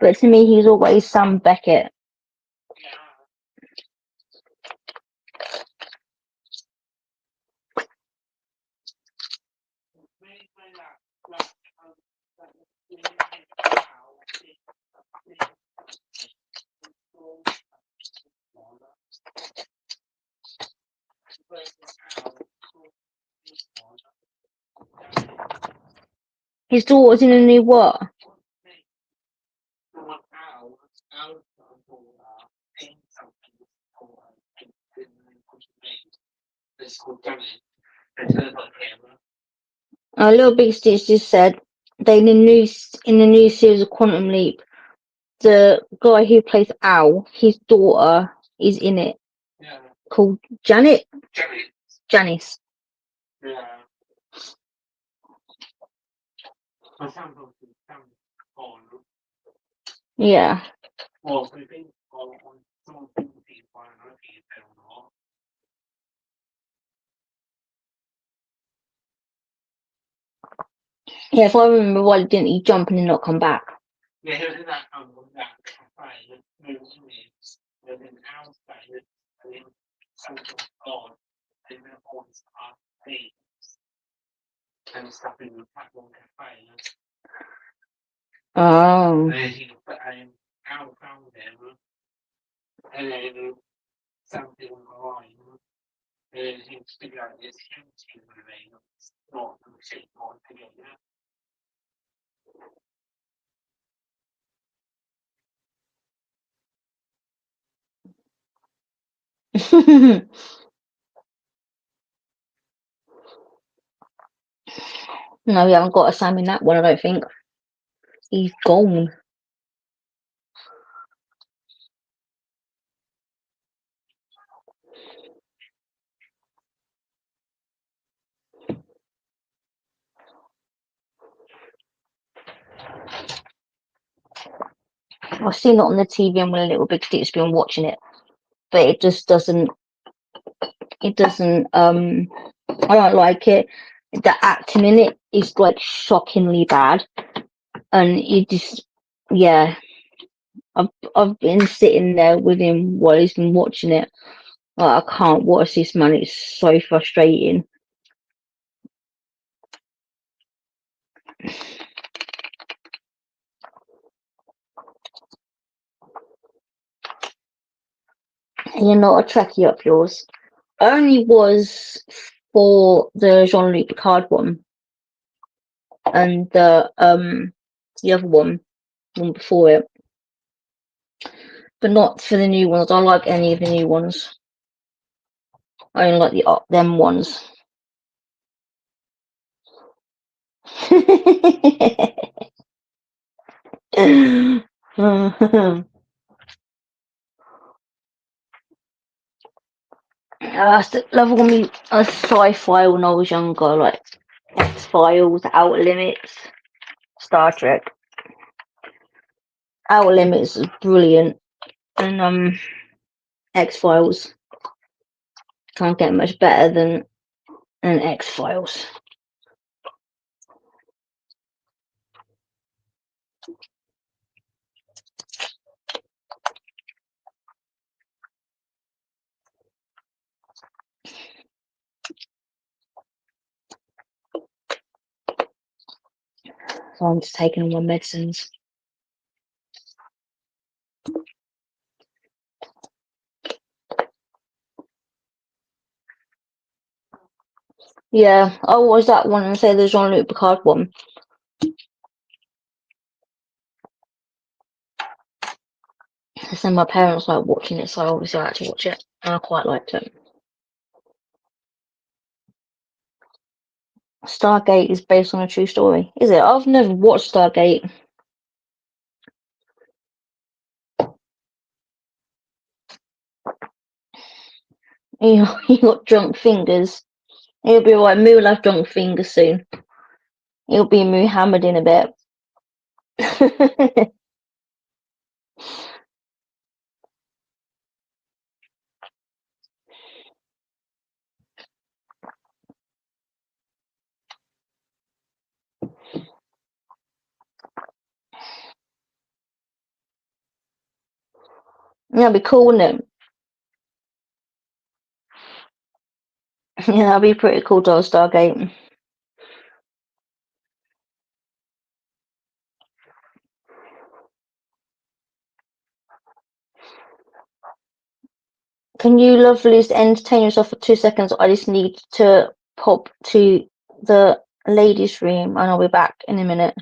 S1: But to me, he's always Sam Beckett. His daughter's in a new what? Little Big Stitch just said they in the new series of Quantum Leap, the guy who plays Al, his daughter is in it, called Janet. Janice. Yeah. Yeah, if I remember right, didn't he jump and then not come back? Oh. No, we haven't got a Sam in that one, I don't think. He's gone. I've seen it on the TV and when a Little Big Stitch's been watching it, but it just doesn't. It doesn't. I don't like it. The acting in it is like shockingly bad, and it just, yeah. I've been sitting there with him while he's been watching it. Like, I can't watch this, man. It's so frustrating. You're not a Trekkie up yours. Only was for the Jean-Luc Picard one and the other one before it, but not for the new ones. I don't like any of the new ones. I only like them ones. I used to love all me a sci-fi when I was younger, like X-Files, Outer Limits, Star Trek. Outer Limits is brilliant, and X-Files can't get much better than an X-Files. So I'm just taking all my medicines. Yeah, I watched that one and say the Jean-Luc Picard one. So my parents like watching it, so obviously I had to watch it, and I quite liked it. Stargate is based on a true story, is it? I've never watched Stargate. He got drunk fingers. He'll be right. Moo will have drunk fingers soon. He'll be moohammered in a bit. That'd be cool, wouldn't it? Yeah, that'd be pretty cool to have Stargate. Can you lovely entertain yourself for 2 seconds? I just need to pop to the ladies' room and I'll be back in a minute.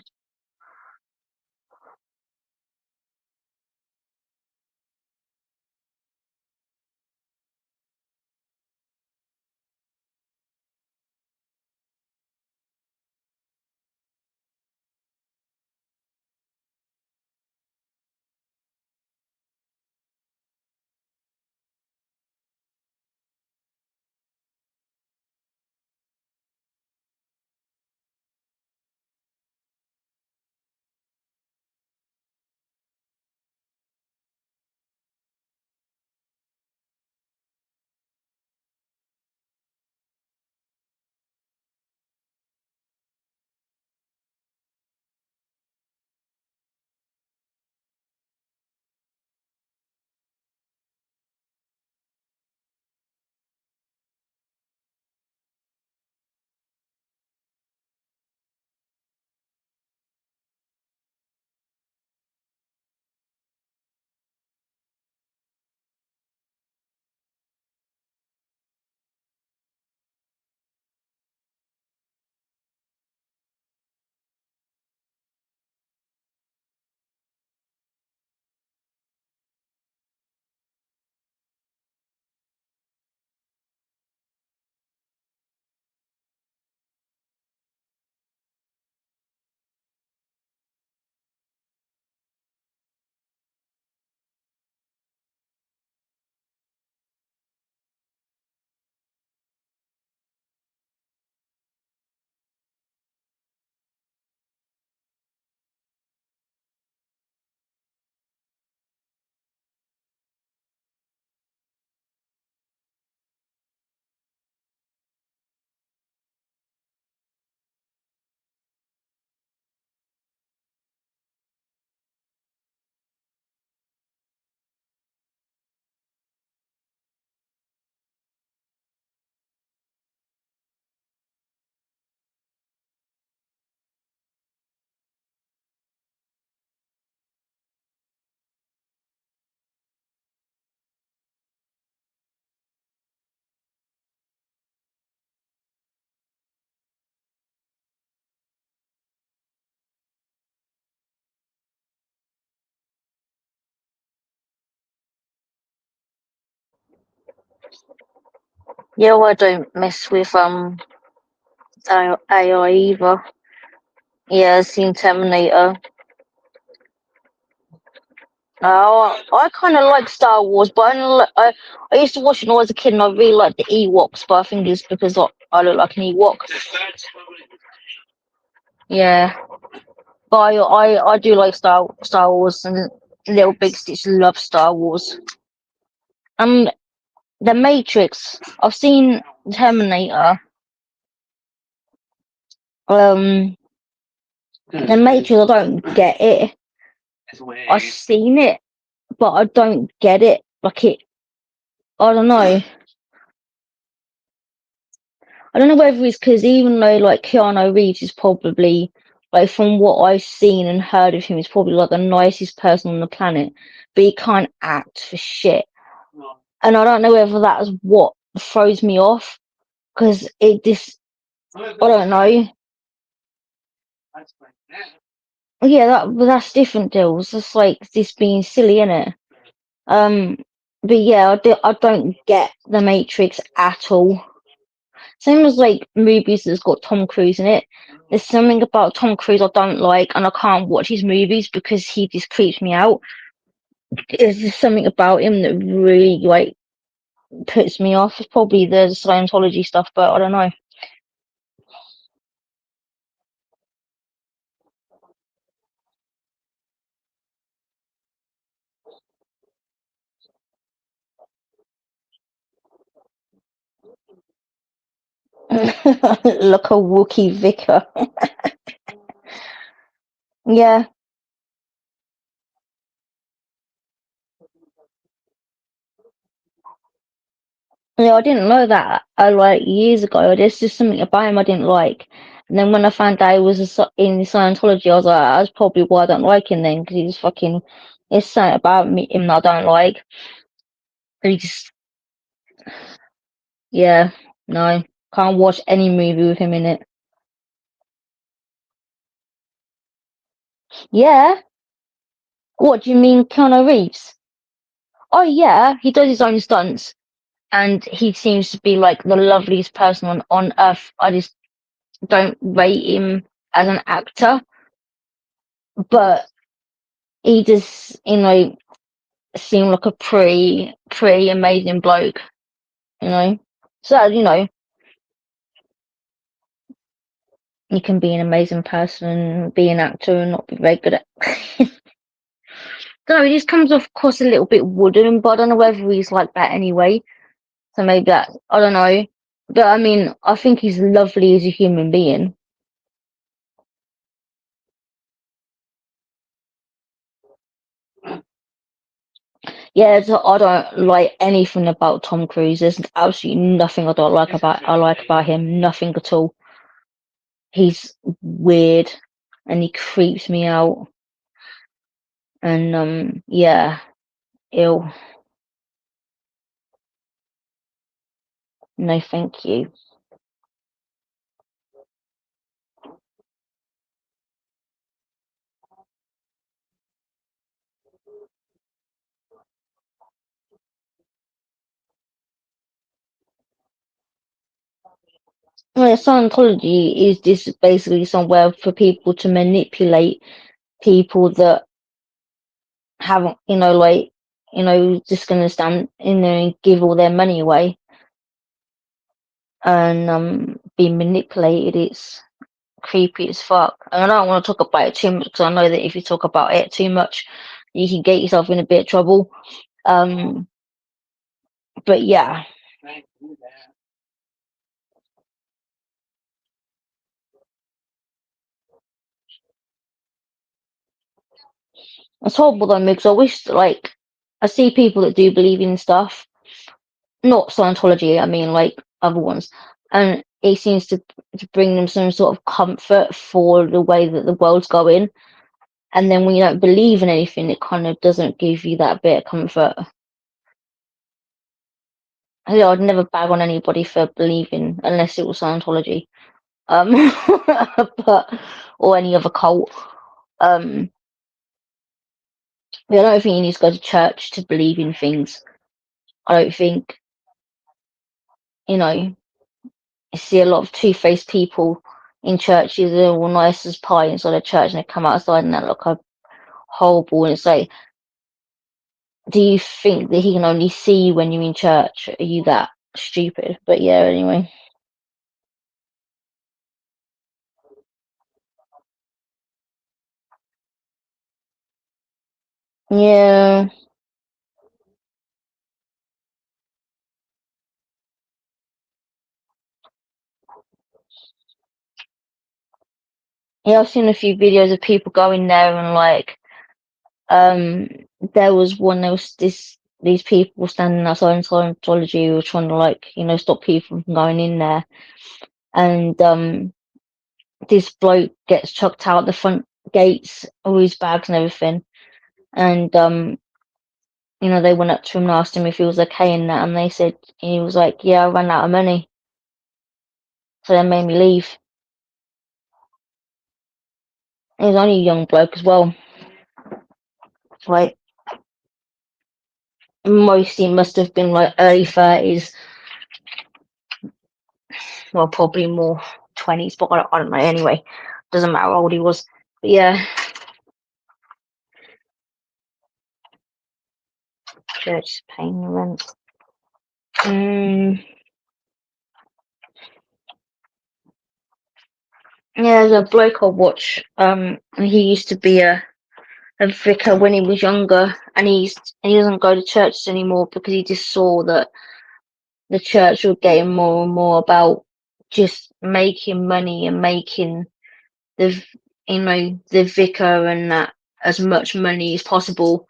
S1: Yeah, I don't mess with AI either. Yeah, I've seen Terminator. I kind of like Star Wars, but I used to watch it when I was a kid, and I really liked the Ewoks. But I think it's because I look like an Ewok. Yeah, but I do like Star Wars, and Little Big Stitch loves Star Wars. And The Matrix. I've seen Terminator. Um, The Matrix. I don't get it. I've seen it, but I don't get it. Like it. I don't know. I don't know whether it's because even though like Keanu Reeves is probably like from what I've seen and heard of him, he's probably like the nicest person on the planet, but he can't act for shit. And I don't know whether that's what throws me off because it just I don't know. Yeah, that's different deals. It's like this being silly, innit? Um, but yeah, I don't get the Matrix at all. Same as like movies that's got Tom Cruise in it. There's something about Tom Cruise I don't like, and I can't watch his movies because he just creeps me out. There's just something about him that really like puts me off. It's probably the Scientology stuff, but I don't know. Look a Wookiee vicar. Yeah, yeah, I didn't know that. Like years ago, there's just something about him I didn't like. And then when I found out he was in Scientology, I was like, that's probably why I don't like him then, because he's fucking. There's something about him that I don't like. He just Yeah, no, can't watch any movie with him in it. Yeah, what do you mean, Keanu Reeves? Oh yeah, he does his own stunts, and he seems to be like the loveliest person on earth. I just don't rate him as an actor, but he just, seemed like a pretty amazing bloke, you know. So, you can be an amazing person, be an actor, and not be very good at. Don't know. He just comes off course a little bit wooden, but I don't know whether he's like that anyway. So maybe that I don't know. But I mean, I think he's lovely as a human being. Yeah, so I don't like anything about Tom Cruise. There's absolutely nothing I like about him. Nothing at all. He's weird, and he creeps me out. And yeah, ill. No, thank you. Well, Scientology is just basically somewhere for people to manipulate people that haven't, just gonna stand in there and give all their money away and be manipulated. It's creepy as fuck. And I don't want to talk about it too much because I know that if you talk about it too much, you can get yourself in a bit of trouble. Um, but yeah, it's horrible though because I wish like I see people that do believe in stuff, not Scientology. I mean like other ones, and it seems to bring them some sort of comfort for the way that the world's going. And then when you don't believe in anything, it kind of doesn't give you that bit of comfort. I'd never bag on anybody for believing unless it was Scientology, um, but or any other cult. Um, I don't think you need to go to church to believe in things. I don't think you know. I see a lot of two-faced people in churches. They're all nice as pie inside a church, and they come outside and they look like horrible. And it's like, do you think that he can only see you when you're in church? Are you that stupid? But yeah, anyway. Yeah, yeah, I've seen a few videos of people going there and like, um, there was these people standing outside in Scientology who were trying to like, stop people from going in there, and this bloke gets chucked out the front gates, all his bags and everything, and they went up to him and asked him if he was okay in that, and they said he was like, yeah, I ran out of money, so they made me leave. He was only a young bloke as well, like most he must have been like early 30s, well, probably more 20s, but I don't know. Anyway, doesn't matter how old he was. But yeah, church paying the rent. Mm, yeah, there's a bloke I watch. And he used to be a vicar when he was younger, and he doesn't go to churches anymore because he just saw that the church was getting more and more about just making money and making the the vicar and that as much money as possible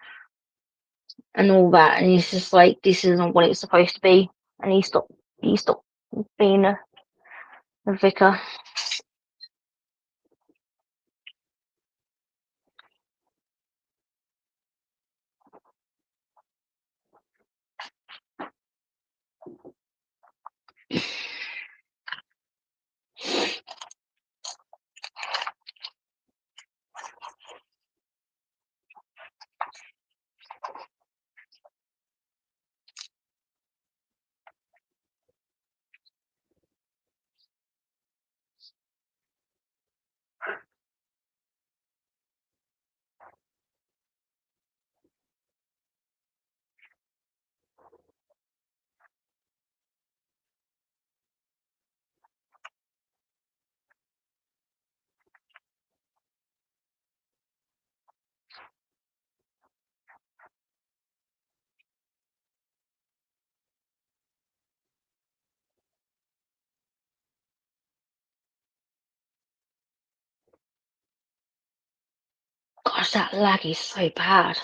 S1: and all that, and he's just like, this isn't what it's supposed to be, and he stopped being a vicar. Gosh, that lag is so bad.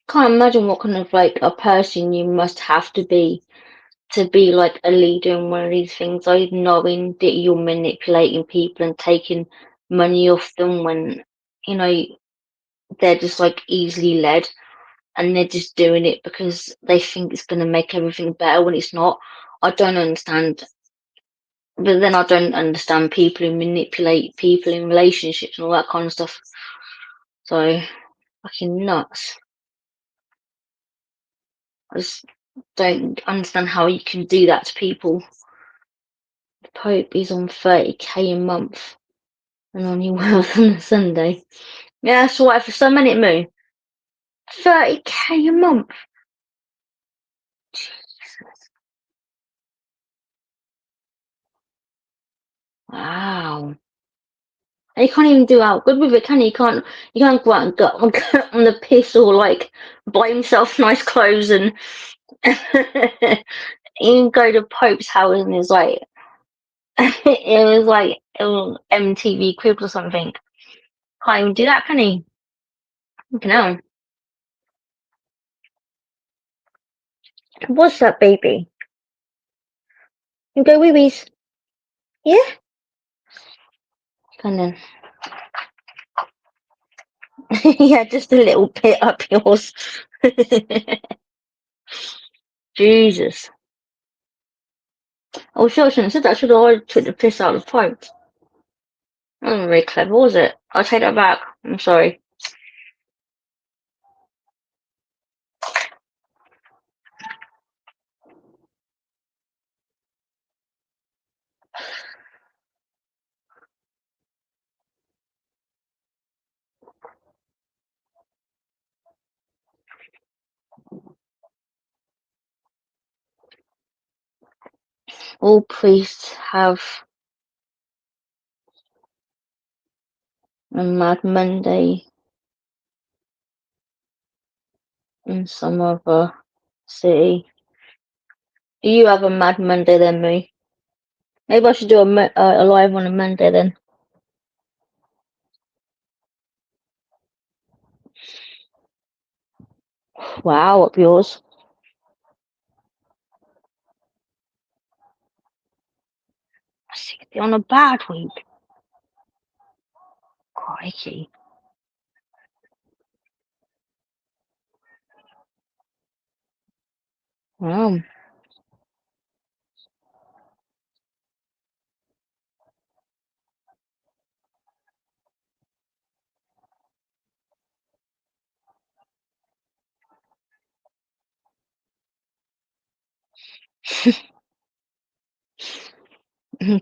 S1: Can't imagine what kind of like a person you must have to be like a leader in one of these things, like knowing that you're manipulating people and taking money off them when you know they're just like easily led and they're just doing it because they think it's going to make everything better when it's not. I don't understand. But then I don't understand people who manipulate people in relationships and all that kind of stuff. So fucking nuts. I just don't understand how you can do that to people. The Pope is on 30k a month and only works on a Sunday. Yeah, that's right for some minute moon. 30k a month. Jesus. Wow. And you can't even do out good with it, can you? You can't go out and go on the piss or like buy himself nice clothes and even go to Pope's house and it's like it was MTV Cribs or something. Can't even do that, can he? No. What's that, baby? You go wee wees. Yeah? Come on. Yeah, just a little bit up yours. Jesus. Oh, sure, I shouldn't have said that. I should have already took the piss out of the Pope. That wasn't very clever, was it? I'll take that back. I'm sorry. All priests have a Mad Monday in some other city. Do you have a Mad Monday then, me? Maybe I should do a live on a Monday then. Wow, up yours. 60 on a bad week. Crikey. Wow.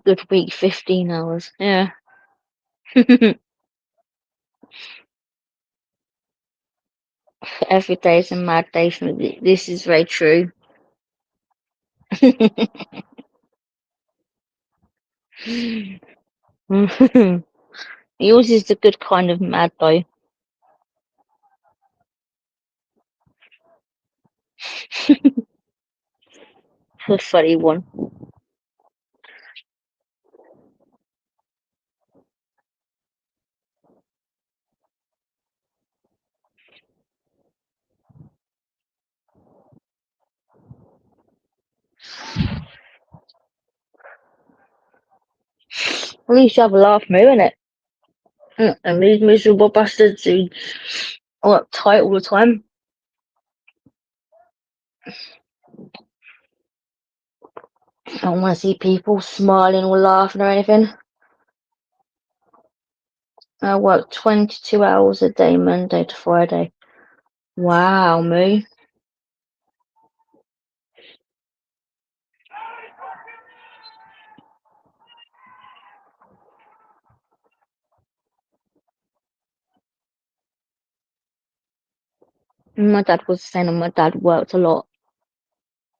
S1: Good week, 15 hours. Yeah. Every day is a mad day for me. This is very true. Yours is the good kind of mad, though. The funny one. At least you have a laugh, Moo, innit? And these miserable bastards who are uptight all the time. I don't want to see people smiling or laughing or anything. I work 22 hours a day, Monday to Friday. Wow, Moo. My dad was saying my dad worked a lot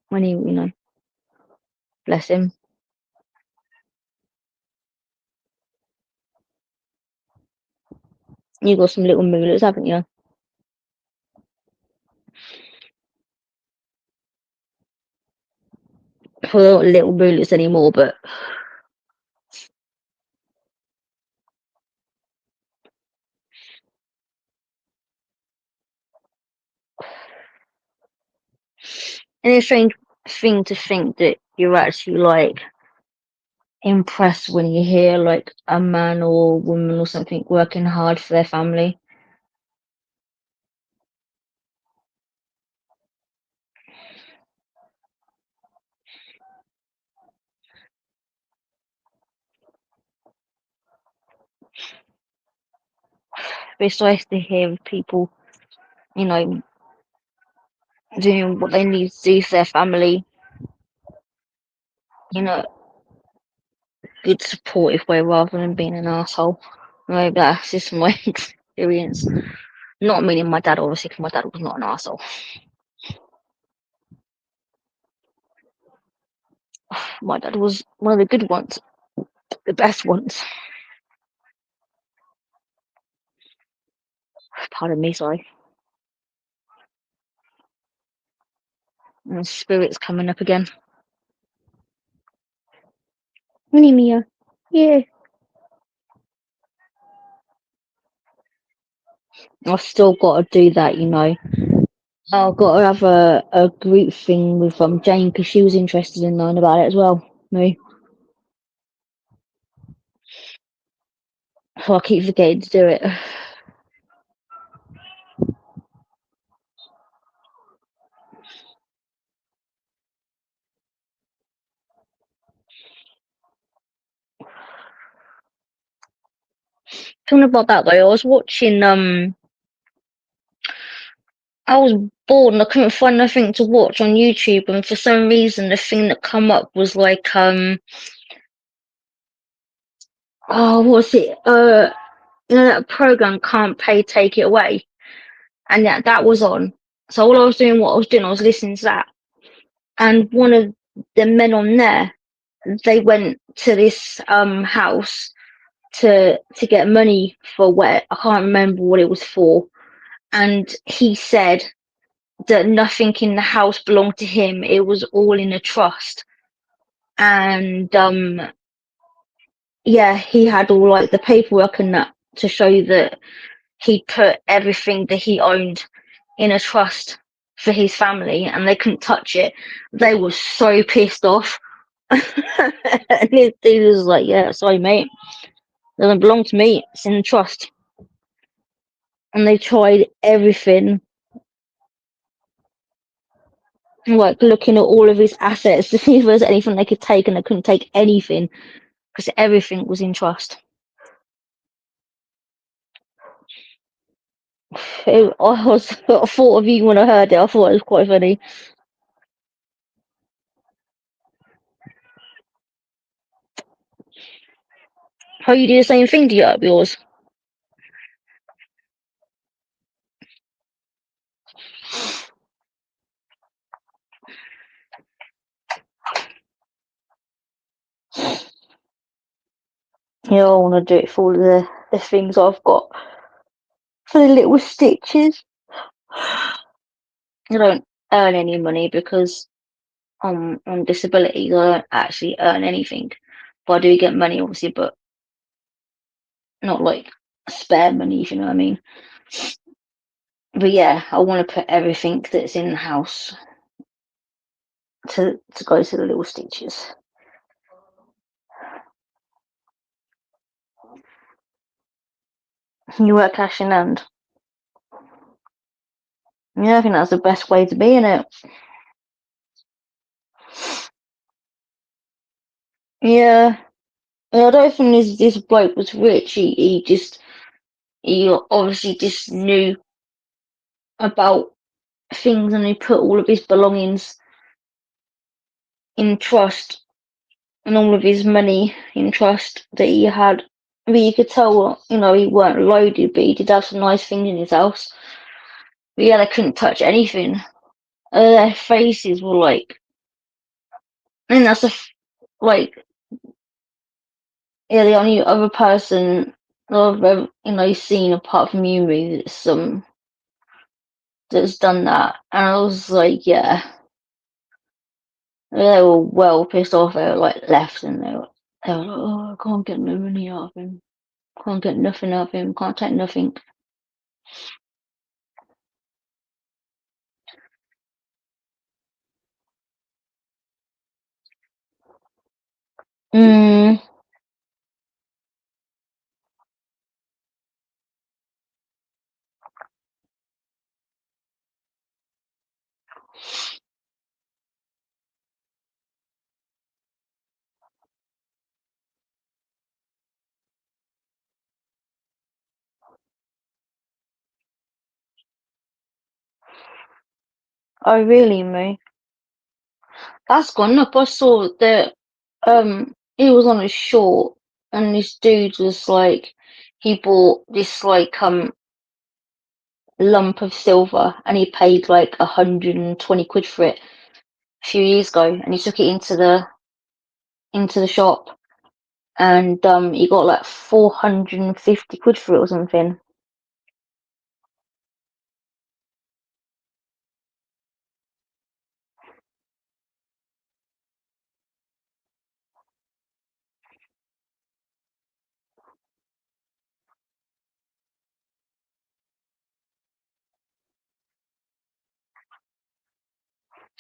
S1: when he, bless him. You got some little moolers, haven't you? Well, not little moolers anymore, but and it's a strange thing to think that you're actually like impressed when you hear like a man or woman or something working hard for their family. It's nice to hear people, you know, doing what they need to do for their family, you know, good supportive way rather than being an asshole. Like that's just my experience. Not meaning my dad, obviously, because my dad was not an asshole. My dad was one of the good ones, the best ones. Pardon me, sorry. And spirit's coming up again. Mini Mia. Yeah. I've still got to do that, I've got to have a group thing with Jane because she was interested in knowing about it as well. Me. So I keep forgetting to do it. Talking about that though, I was watching I was bored and I couldn't find nothing to watch on YouTube, and for some reason the thing that come up was like oh, what's it? That program Can't Pay Take It Away, and that was on. So all I was doing, what I was doing, I was listening to that, and one of the men on there, they went to this house to get money for where I can't remember what it was for, and he said that nothing in the house belonged to him. It was all in a trust. And yeah, he had all like the paperwork and that to show that he put everything that he owned in a trust for his family and they couldn't touch it. They were so pissed off. And his dude was like, yeah, sorry, mate. It doesn't belong to me. It's in the trust. And they tried everything, like looking at all of his assets to see if there was anything they could take, and they couldn't take anything because everything was in trust. I thought of you when I heard it. I thought it was quite funny. How you do the same thing to yours? Yeah, I want to do it for all the things I've got for the little stitches. I don't earn any money because I'm on disability. I don't actually earn anything, but I do get money, obviously, but not like spare money, if you know what I mean. But yeah, I want to put everything that's in the house to go to the little stitches. You work cash in hand. Yeah, I think that's the best way to be in it. Yeah. I don't think this bloke was rich. He obviously just knew about things and he put all of his belongings in trust and all of his money in trust that he had. But you could tell, he weren't loaded, but he did have some nice things in his house. But yeah, they couldn't touch anything. Their faces were like, and that's like, yeah, the only other person I've ever, seen apart from you, that's done that. And I was like, yeah, they were well pissed off. They were like left, and they were like, oh, I can't get no money out of him. Can't get nothing out of him. Can't take nothing. Mm. Oh, really, me? That's gone up. I saw that he was on a short and this dude was like he bought this like lump of silver and he paid like 120 quid for it a few years ago and he took it into the shop and he got like 450 quid for it or something.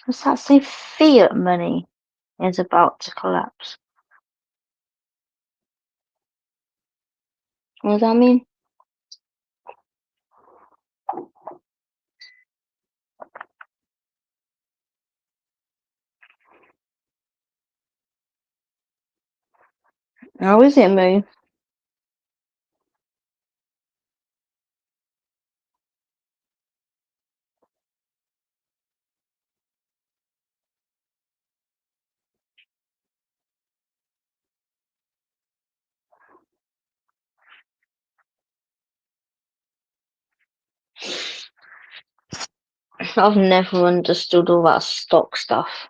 S1: What's that say? Fiat money is about to collapse. What does that mean? How is it, Moo? I've never understood all that stock stuff.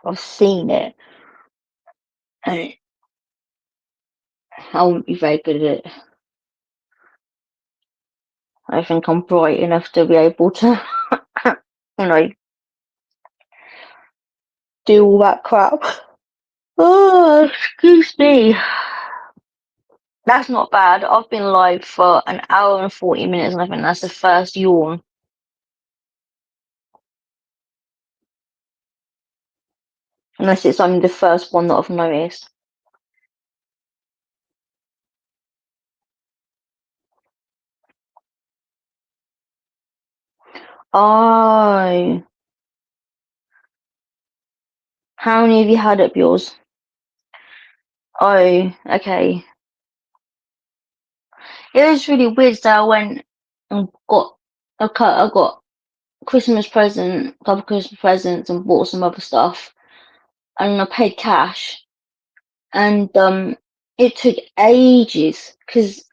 S1: I've seen it, and I wouldn't be very good at it. I think I'm bright enough to be able to, you know, do all that crap. Oh, excuse me. That's not bad. I've been live for an hour and 40 minutes, and I think that's the first yawn. Unless it's only the first one that I've noticed. Oh, how many have you had up yours? Oh, okay. It was really weird that I went and got I got Christmas present, a couple of Christmas presents, and bought some other stuff, and I paid cash, and it took ages because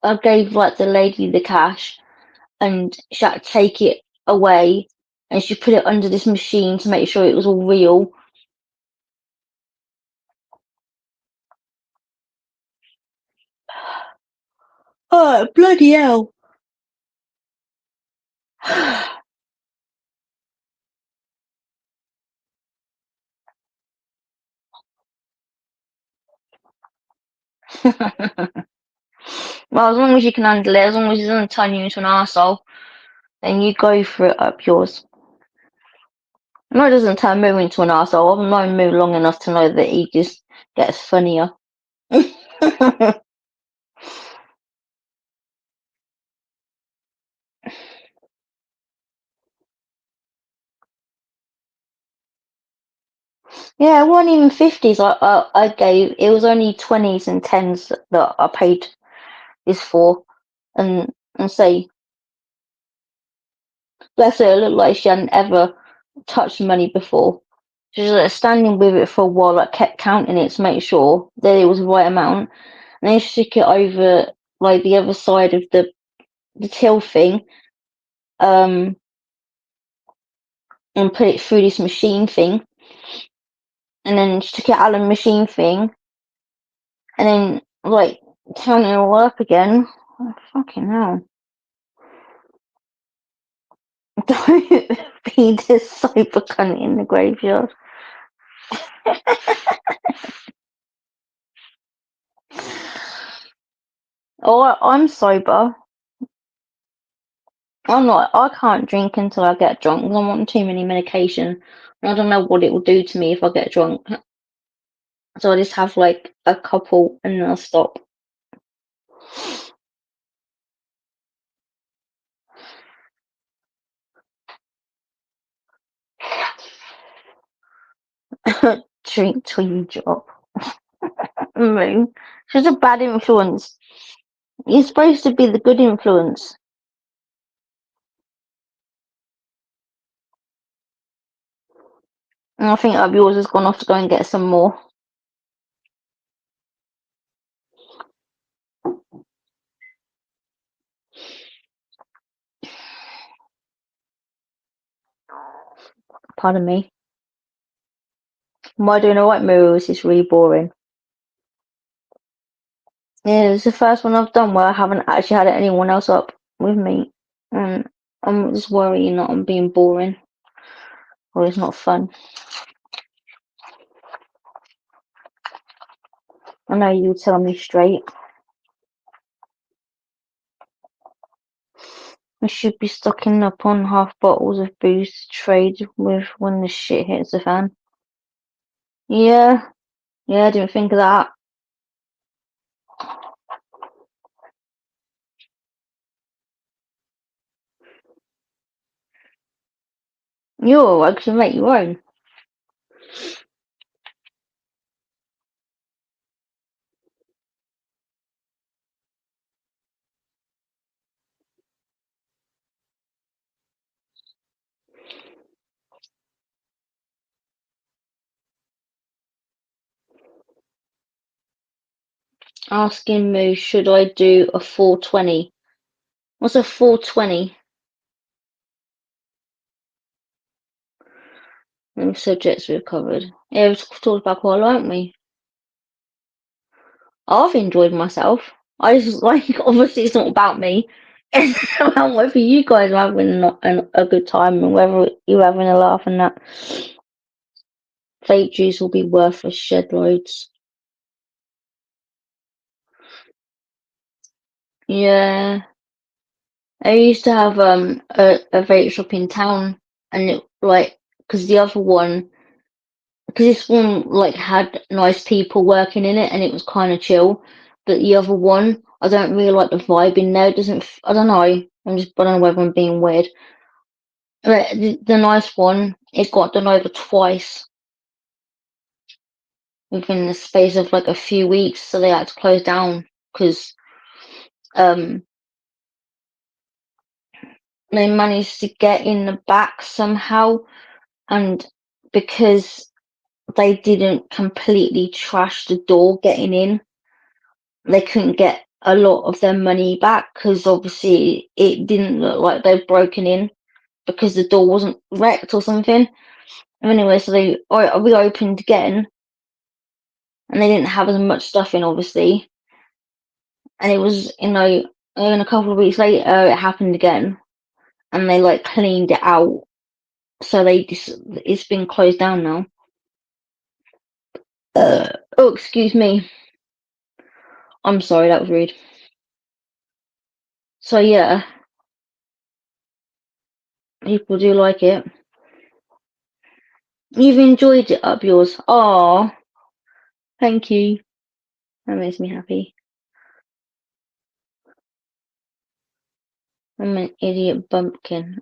S1: I gave like the lady the cash, and she had to take it away, and she put it under this machine to make sure it was all real. Oh, bloody hell! Well, as long as you can handle it, as long as it doesn't turn you into an arsehole, then you go for it up yours. No, it doesn't turn Moo into an arsehole. I've known Moo long enough to know that he just gets funnier. Yeah, it wasn't even 50s. I gave it was only 20s and 10s that I paid this for, and say, bless her, it looked like she hadn't ever touched money before. She was like, standing with it for a while, like kept counting it to make sure that it was the right amount, and then she took it over like the other side of the till thing, um, and put it through this machine thing, and then she took it out of the machine thing, and then like counting it all up again. Oh, fucking hell. Don't be this sober cunt in the graveyard. Oh, I'm sober. I'm not. I can't drink until I get drunk because I'm on too many medication. And I don't know what it will do to me if I get drunk. So I just have like a couple and then I'll stop. Drink till you drop. No. She's a bad influence. You're supposed to be the good influence. And I think yours has gone off to go and get some more. Pardon me. Am I doing alright, Miro? Is this really boring? Yeah, it's the first one I've done where I haven't actually had anyone else up with me. And I'm just worrying that I'm being boring or it's not fun. I know you tell me straight. I should be stocking up on half bottles of booze to trade with when the shit hits the fan. Yeah, yeah, I didn't think of that. You're right, 'cause you make your own. Asking me, should I do a 420? What's a 420? Subjects we've covered. Yeah, we've talked about quite a lot, haven't we? I've enjoyed myself. I just like, obviously, it's not about me. It's about whether you guys are having a good time and whether you're having a laugh and that. Fake juice will be worthless shed loads. Yeah. I used to have a vape shop in town and it like because the other one because this one like had nice people working in it and it was kind of chill, but the other one I don't really like the vibe in there. It doesn't I don't know. I don't know whether I'm being weird. But the nice one, it got done over twice within the space of like a few weeks, so they had to close down because um they managed to get in the back somehow, and because they didn't completely trash the door getting in, they couldn't get a lot of their money back because obviously it didn't look like they'd broken in because the door wasn't wrecked or something. Anyway, so they reopened again and they didn't have as much stuff in, obviously. And it was, and a couple of weeks later, it happened again and they like cleaned it out. So it's been closed down now. Oh, excuse me. I'm sorry, that was rude. So yeah, people do like it. You've enjoyed it up yours. Oh, thank you. That makes me happy. I'm an idiot bumpkin.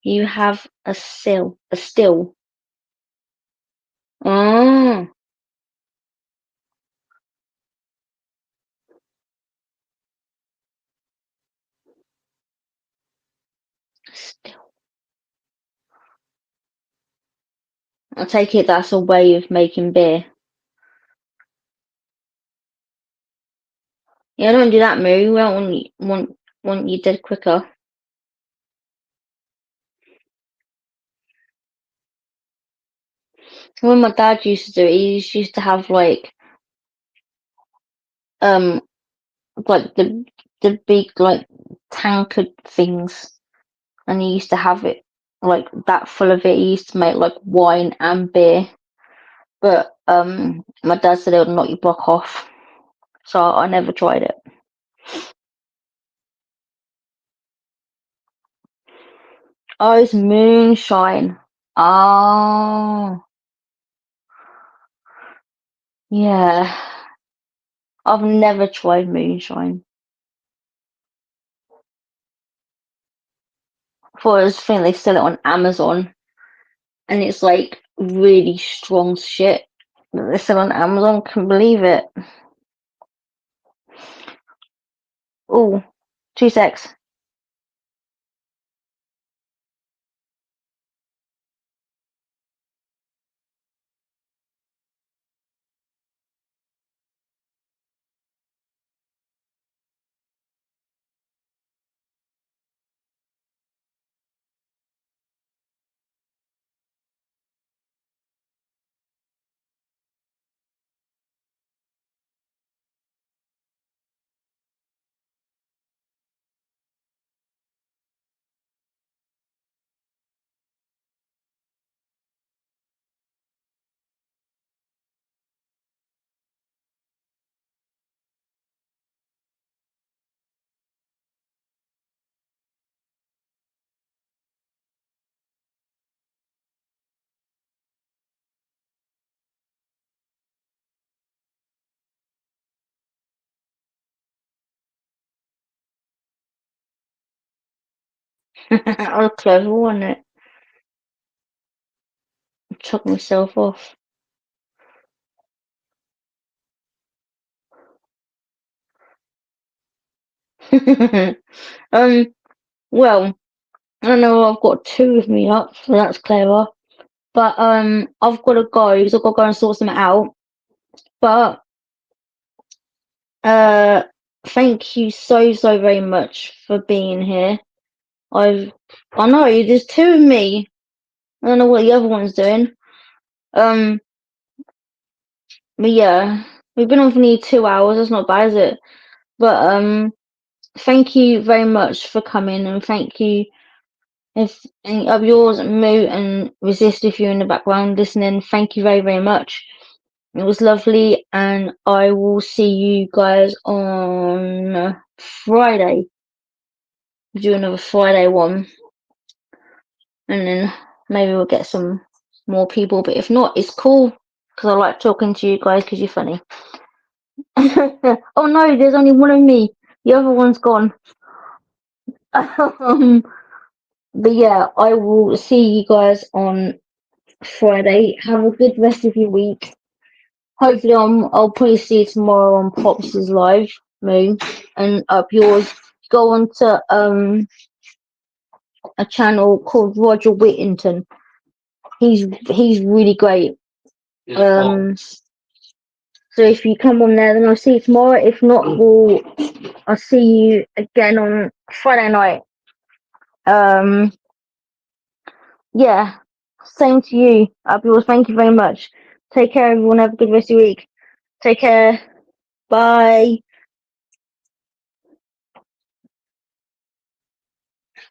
S1: You have a still. A still. Oh, still. I take it that's a way of making beer. Yeah, don't do that, Moo. We don't want you dead quicker. When my dad used to do it, he used to have um like the big like tankard things, and he used to have it like that full of it. He used to make like wine and beer, but my dad said it would knock your block off, so I never tried it. Oh, it's moonshine. Oh, yeah. I've never tried moonshine. For this thing, they sell it on Amazon, and it's like really strong shit that they sell on Amazon. Can't believe it. Oh, two secs. I was clever, wasn't it? Took myself off. um, well, I know I've got two of me up, so that's clever. But I've got to go because I've got to go and sort something out. But uh, thank you so very much for being here. I know there's two of me. I don't know what the other one's doing. Um, but yeah, we've been on for nearly 2 hours. That's not bad, is it? But thank you very much for coming, and thank you if any of yours, Moo and Resist, if you're in the background listening. Thank you very much. It was lovely, and I will see you guys on Friday. Do another Friday one, and then maybe we'll get some more people. But if not, it's cool because I like talking to you guys because you're funny. Oh no, there's only one of me. The other one's gone. um, but yeah, I will see you guys on Friday. Have a good rest of your week. Hopefully, I'll probably see you tomorrow on Pops' live moon and up yours. Go on to a channel called Roger Whittington. He's really great. So if you come on there, then I'll see you tomorrow. If not, I'll see you again on Friday night. Um, yeah, same to you. Up yours. Thank you very much. Take care, everyone. Have a good rest of your week. Take care. Bye.